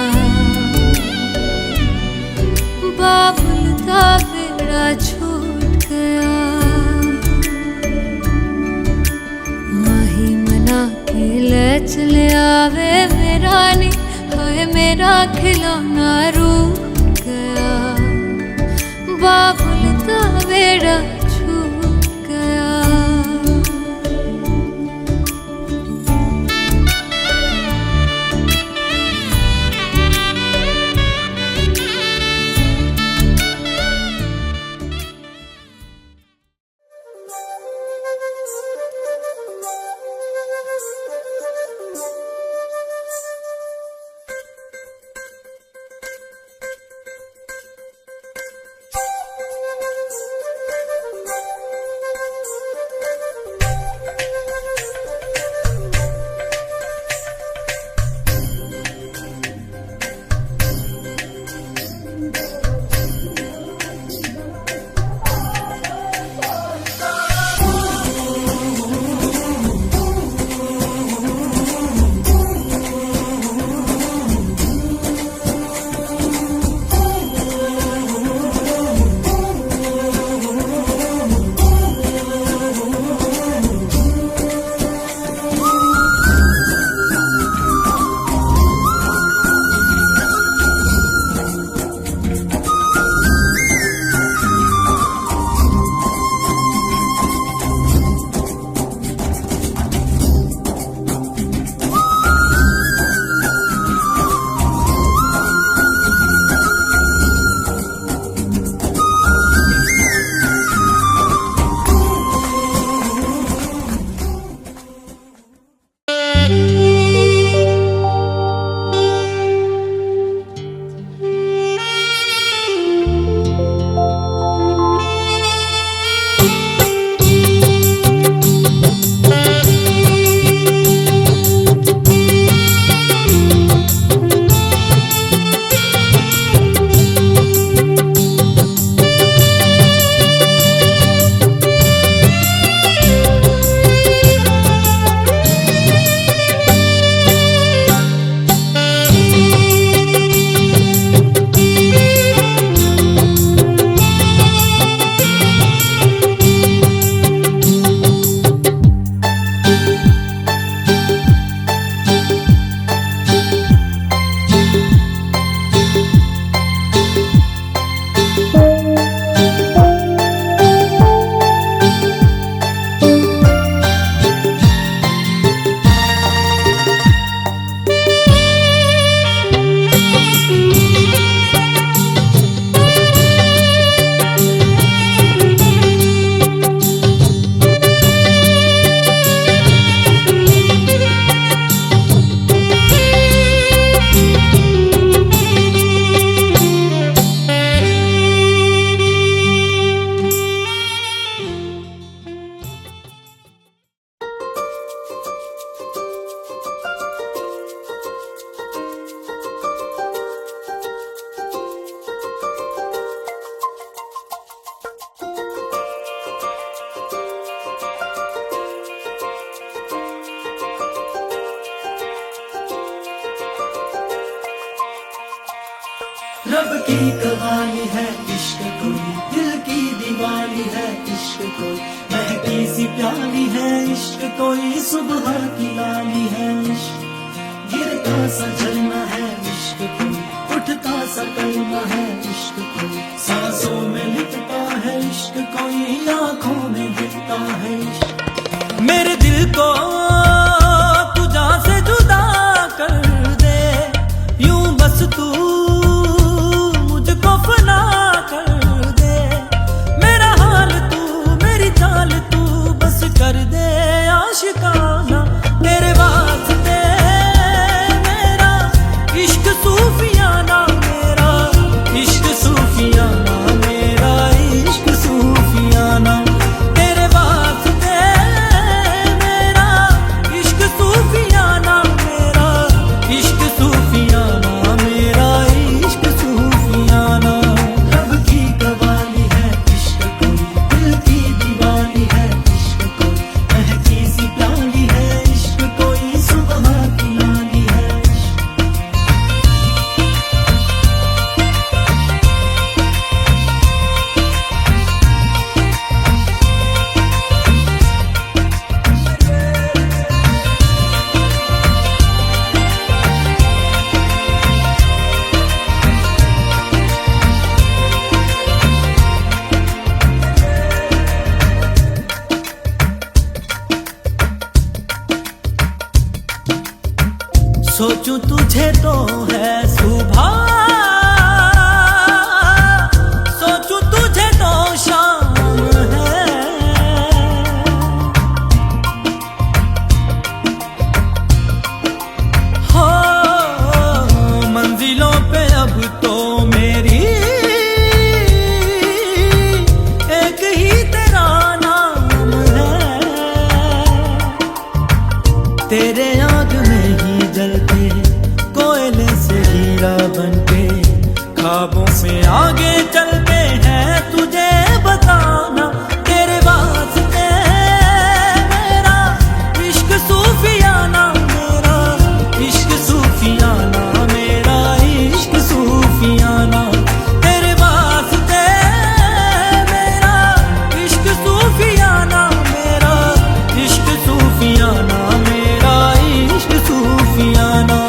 बाबुल दा बेड़ा छूट गया। माही मना के ले चले आवे, मेरा नी हाय मेरा खिलौना रूठ गया। बाबुल दा बेड़ा छूट गया।
रब की कवाली है इश्क कोई, दिल की दीवानी है इश्क कोई, महकी सी प्याली है इश्क कोई, सुबह की लाली है इश्क, गिरता सा झरना है इश्क कोई, उठता सा कलमा है इश्क कोई, सांसों में लिखता है इश्क कोई, आंखों में दिखता है इश्क।
मेरे दिल को तुझा से जुदा कर दे, यूं बस तू मुझको फना कर दे, मेरा हाल तू मेरी चाल तू बस कर दे आशिकाना, तेरे वास्ते मेरा इश्क सूफियाना, मेरा इश्क सूफियाना, मेरा इश्क सूफियाना, तेरे वास्ते मेरा इश्क सूफियाना, मेरा इश्क सूफियाना, मेरा इश्क सूफियाना।
रब की कवाली है इश्क कोई, दिल की दीवानी है इश्क कोई, महकी सी प्याली है इश्क कोई, सुबह की लाली है इश्क।
सोचूं तुझे तो है सुबह, सोचूं तुझे तो शाम है, हो मंजिलों पे अब तो मेरी एक ही तेरा नाम है, तेरे आग में ही जलते कोयले से हीरा बनके, ख्वाबों से आगे चलते हैं तुझे बताना, तेरे वास्ते मेरा इश्क सूफियाना, मेरा इश्क सूफियाना, मेरा इश्क सूफियाना, तेरे वास्ते मेरा इश्क सूफियाना, मेरा इश्क सूफियाना, मेरा इश्क सूफियाना।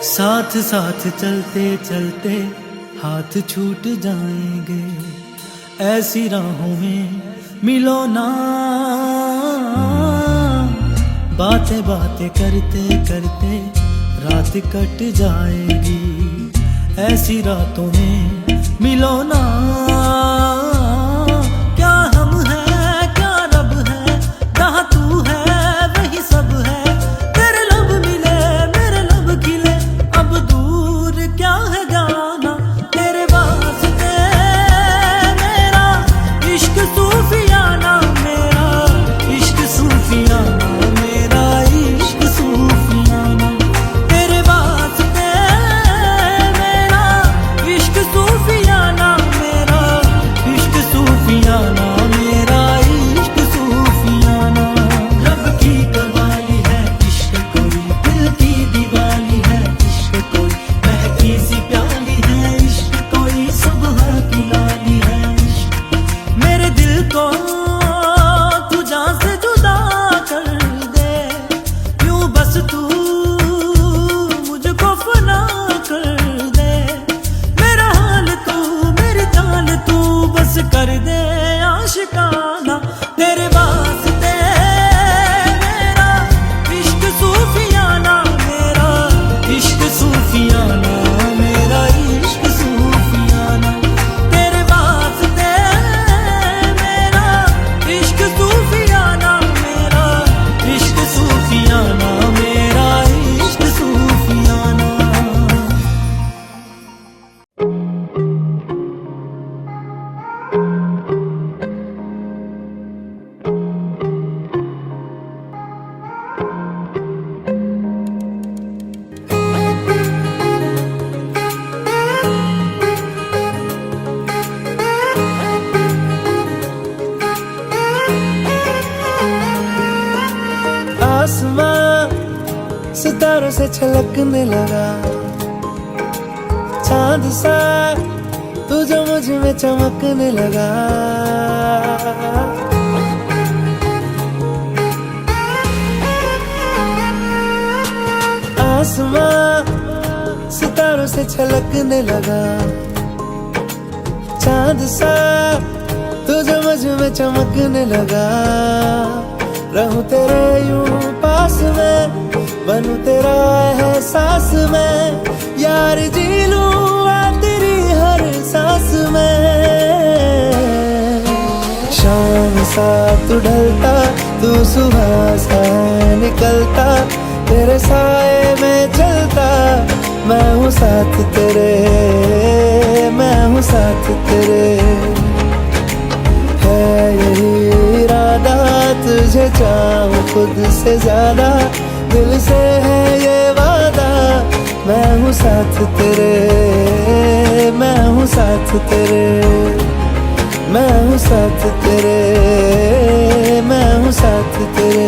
साथ साथ चलते चलते हाथ छूट जाएंगे, ऐसी राहों में मिलो ना, बातें बातें करते करते रात कट जाएगी, ऐसी रातों में मिलो ना, क्या हम हैं क्या रब है, जहाँ तू है वही सब है, तेरे लब मिले मेरे लब खिले, अब दूर क्या है जाना, तेरे वास्ते मेरा इश्क सूफियाना, मेरा इश्क सूफियाना, मेरा इश्क सूफियाना, तेरे वास्ते मेरा इश्क सूफियाना, मेरा
से छलकने लगा, चांद सा तू जो मुझ में चमकने लगा। आसमां सितारों से छलकने लगा, चांद सा तू जो मुझ में चमकने लगा। रहूं तेरे यूं पास में, बनूं तेरा एहसास में, यार जी लूं तेरी हर सांस में। शाम सा तू ढलता, तू सुबह सा निकलता, तेरे साए में चलता, मैं हूँ साथ तेरे, मैं हूँ साथ तेरे। है यही इरादा तुझे चाहूं खुद से ज्यादा, दिल से है ये वादा, मैं हूँ साथ तेरे, मैं हूँ साथ तेरे, मैं हूँ साथ तेरे, मैं हूँ साथ तेरे।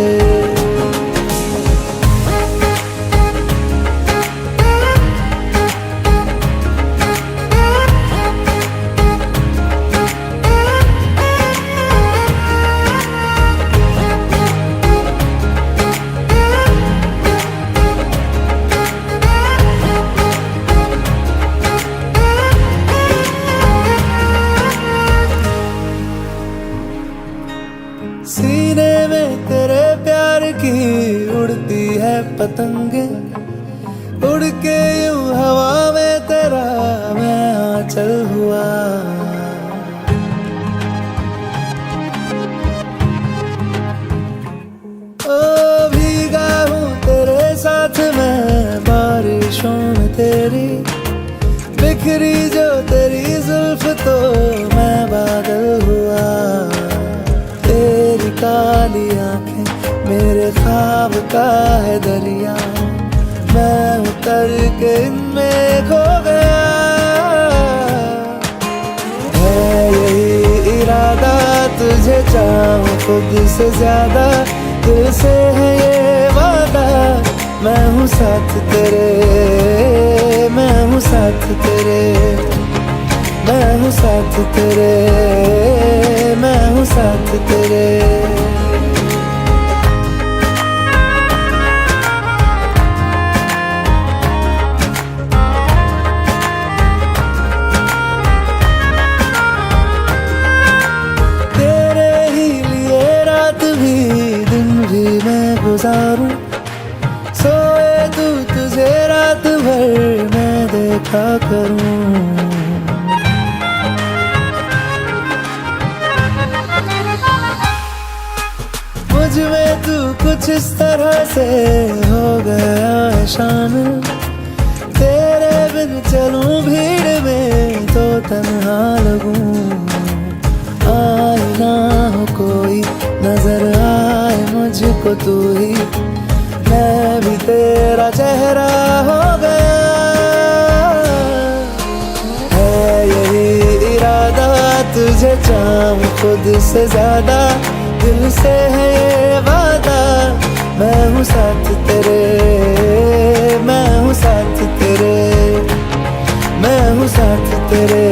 सीने में तेरे प्यार की उड़ती है पतंगे, उड़ के यूं हवा में तेरा मैं आंचल हुआ। ओ भीगा हूँ तेरे साथ मैं बारिशों में तेरी, बिखरी जो तेरी जुल्फ तो मैं बादल हुआ। तेरी काली आंखें मेरे ख्वाब का है दरिया, मैं उतर के इनमें खो गया। है यही इरादा तुझे चाहूं खुद से ज्यादा, दिल से है ये वादा, मैं हूँ साथ तेरे, मैं हूँ साथ तेरे, मैं हूँ साथ तेरे, मैं हूँ साथ तेरे। तेरे ही लिए रात भी दिन भी मैं गुजारूं, सोए तू तुझे रात भर मैं देखा करूं। मुझ में तू कुछ इस तरह से हो गया है शामिल, तेरे बिन चलूं भीड़ में तो तन्हा लगूं। आए ना हो कोई नजर आए मुझको तू ही, मैं भी तेरा चेहरा हो गया। है यही इरादा तुझे चाहूं खुद से ज्यादा, दिल से है ये वादा, मैं हूँ साथ तेरे, मैं हूँ साथ तेरे, मैं हूँ साथ तेरे,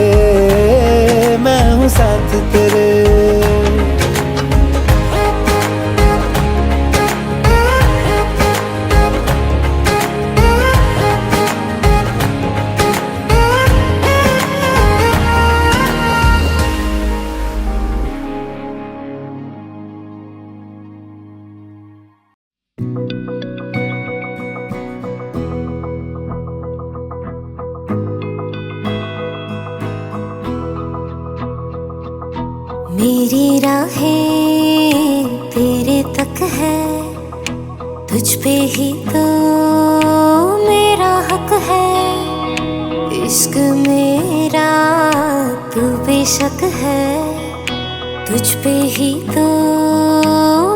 मैं हूँ साथ तेरे।
मेरी राहें तेरे तक है, तुझ पे ही तो मेरा हक है। इश्क मेरा तू बेशक है, तुझ पे ही तो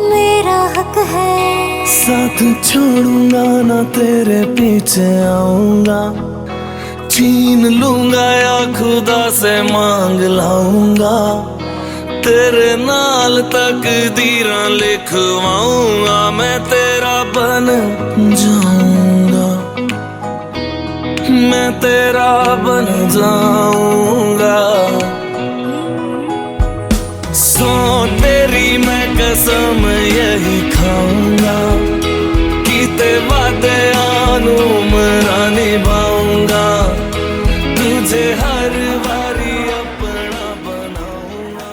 मेरा हक है।
साथ छोड़ूंगा ना तेरे पीछे आऊंगा, छीन लूंगा या खुदा से मांग लाऊंगा, तेरे नाल तकदीरां लिखवाऊंगा, मैं तेरा बन जाऊंगा।
मैं तेरा बन जाऊंगा, सो तेरी मैं कसम यही खाऊंगा कि ते वादे आनू मना निभाऊंगा, तुझे हर बारी अपना बनाऊंगा।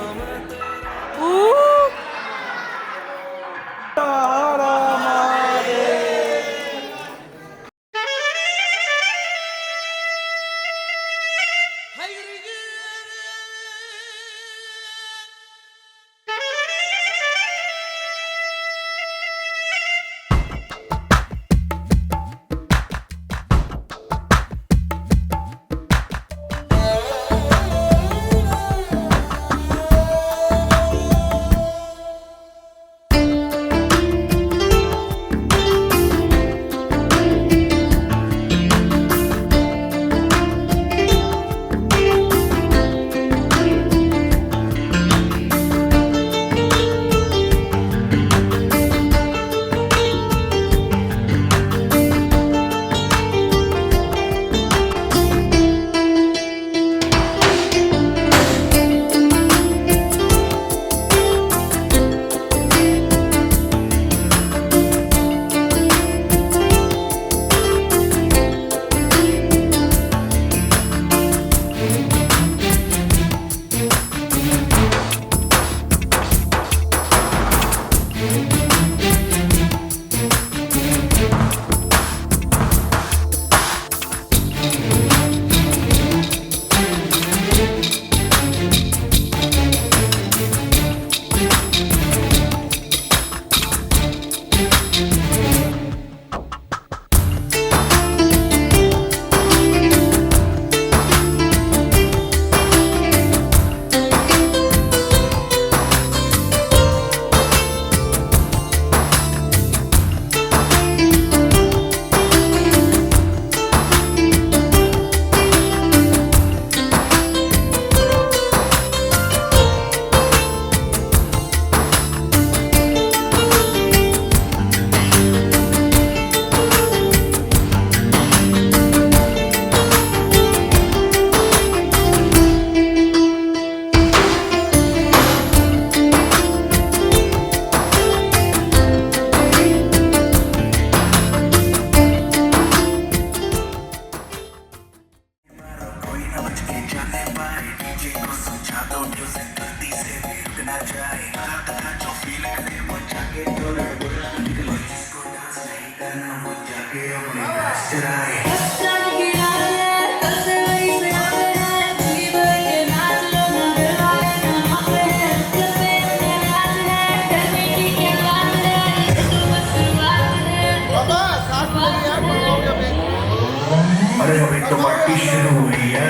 अरे अभी तो पार्टी शुरू हुई है।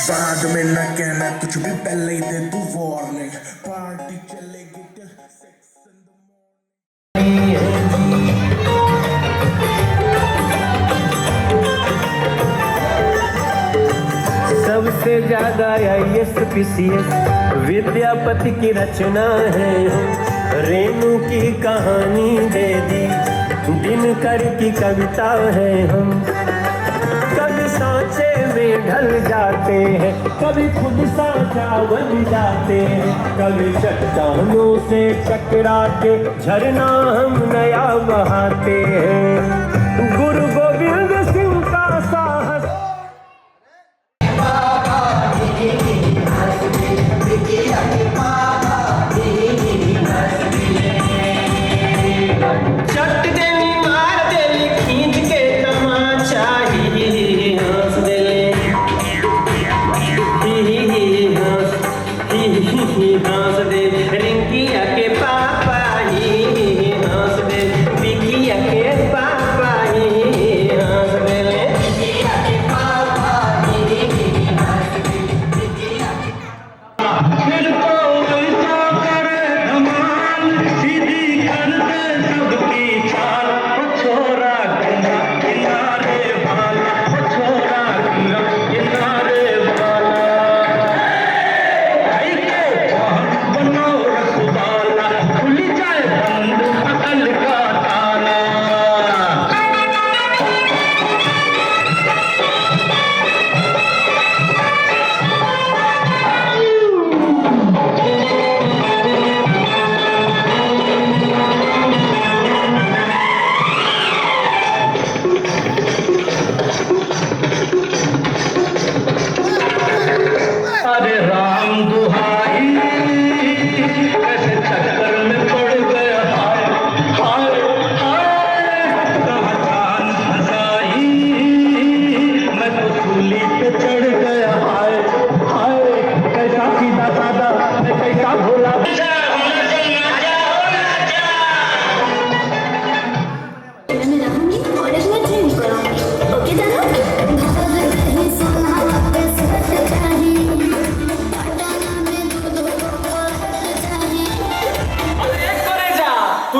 बाद में न कहना कुछ भी, पहले ही दे तू वार्निंग। पार्टी चलेगी till 6 in the morning।
सबसे ज्यादा ISPCS विद्यापति की रचना है, रेणु की कहानी दे दी, दिनकर की कविता है हम। कभी सांचे में ढल जाते हैं, कभी खुद सांचा बन जाते हैं, कभी चट्टानों से टकरा के झरना हम नया बहाते हैं। गुरु गोविंद सिंह का साहस चट देनी मार देली खींच के तमाचा, ही हंस देले, ही हंस दे रिंकिया के पापा, ही हंस दे बिकिया के पापा।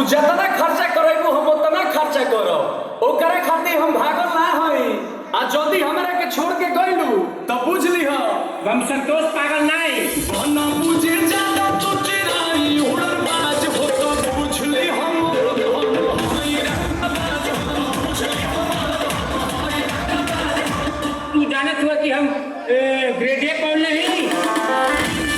तू जितना खर्चा करेबू हम उतना खर्चा करो, ओकरे खातिर हम भागल ना हई। आ जदी हमरा के छोड़ के गइलू त बुझ ली हम संतोष पागल नहीं ना बुझे ज्यादा तो चिराई उड़न बाज हो तो बुझ ली हम
तू जानत हुआ कि हम ग्रेड ए पढ़ नहीं।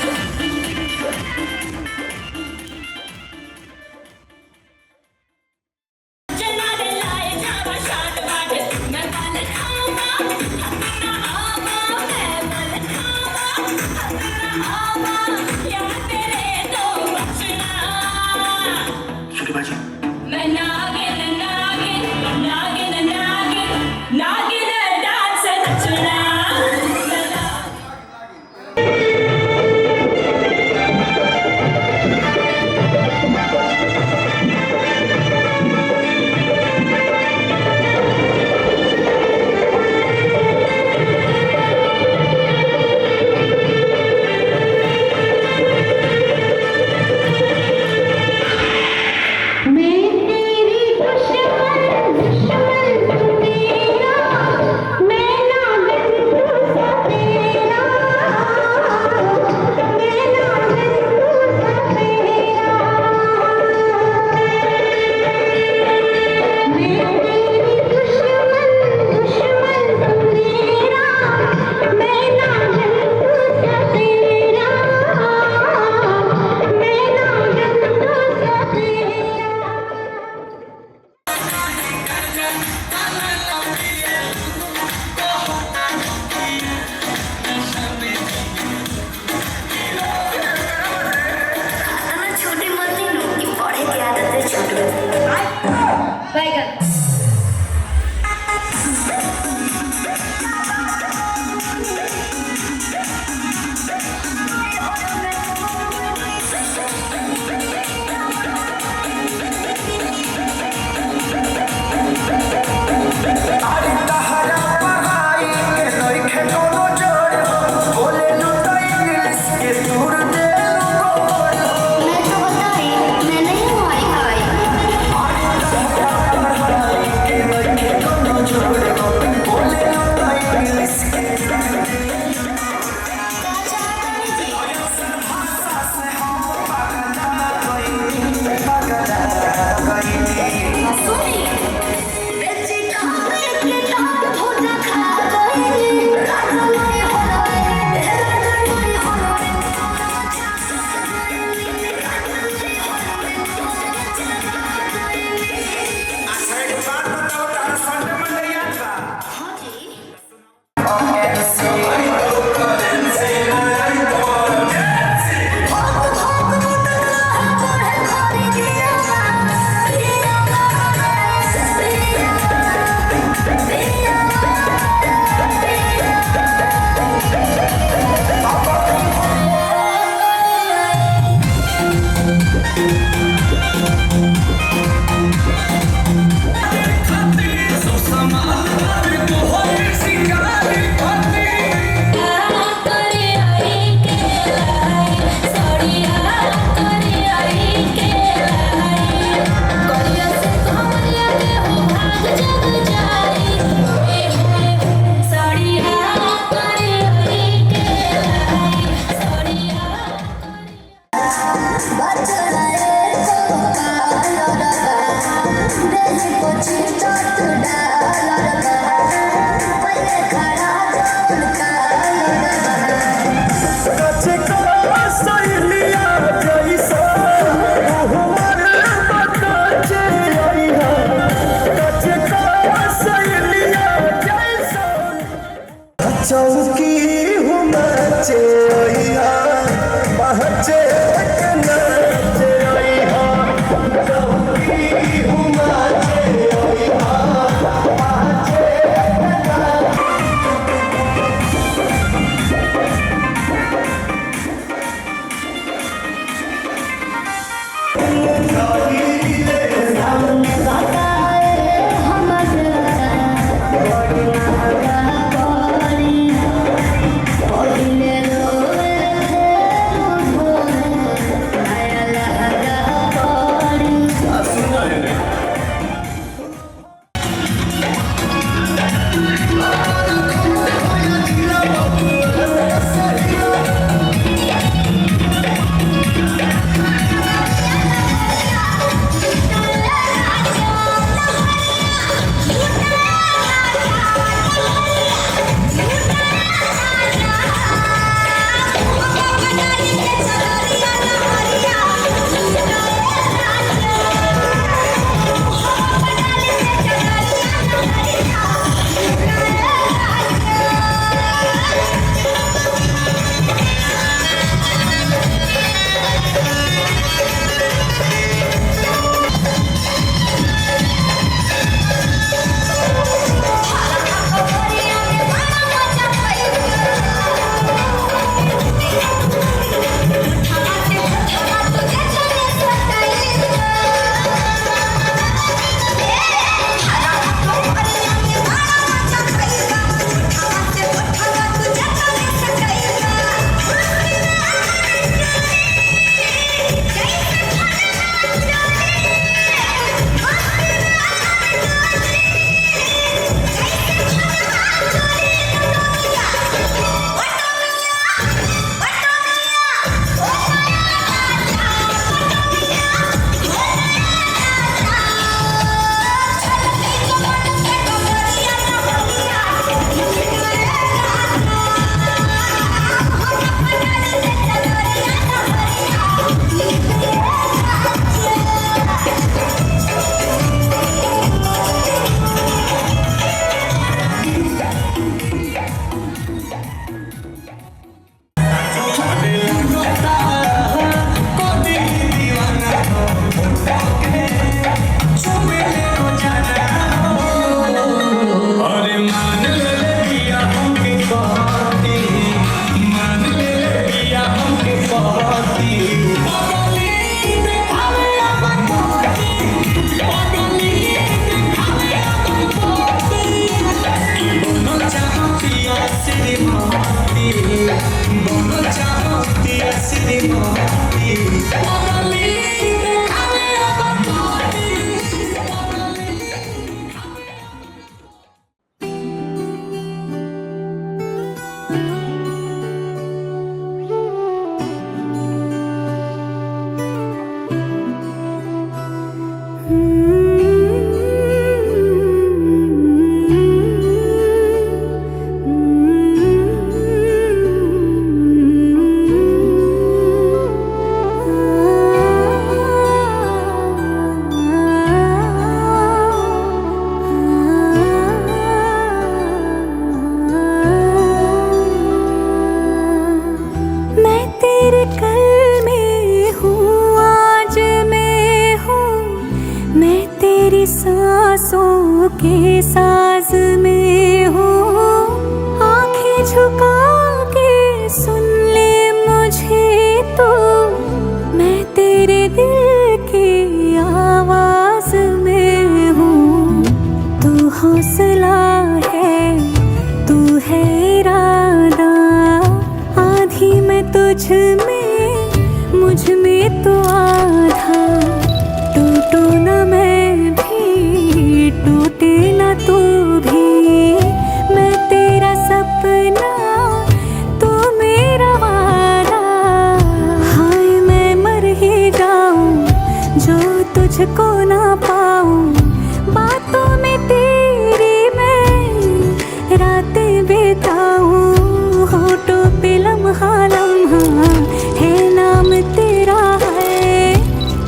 चौकी हूँ नाचे बहचे नाचे
सांसों के साज में हूँ, आंखें झुका के सुन ले मुझे तो, मैं तेरे दिल की आवाज में हूँ। तू हौसला है, तू है इरादा, आधी मैं तुझ में, मुझ में तो आधा। टूटू न मैं भी, टूटे न तू भी, मैं तेरा सपना, तू मेरा वादा। हाय मैं मर ही जाऊं जो तुझको ना पाऊं, बातों में तेरी मैं रातें बिताऊं। होठों पे लम्हा लम्हा है नाम तेरा है,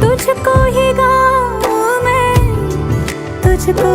तुझको ही गाऊं मैं, तुझको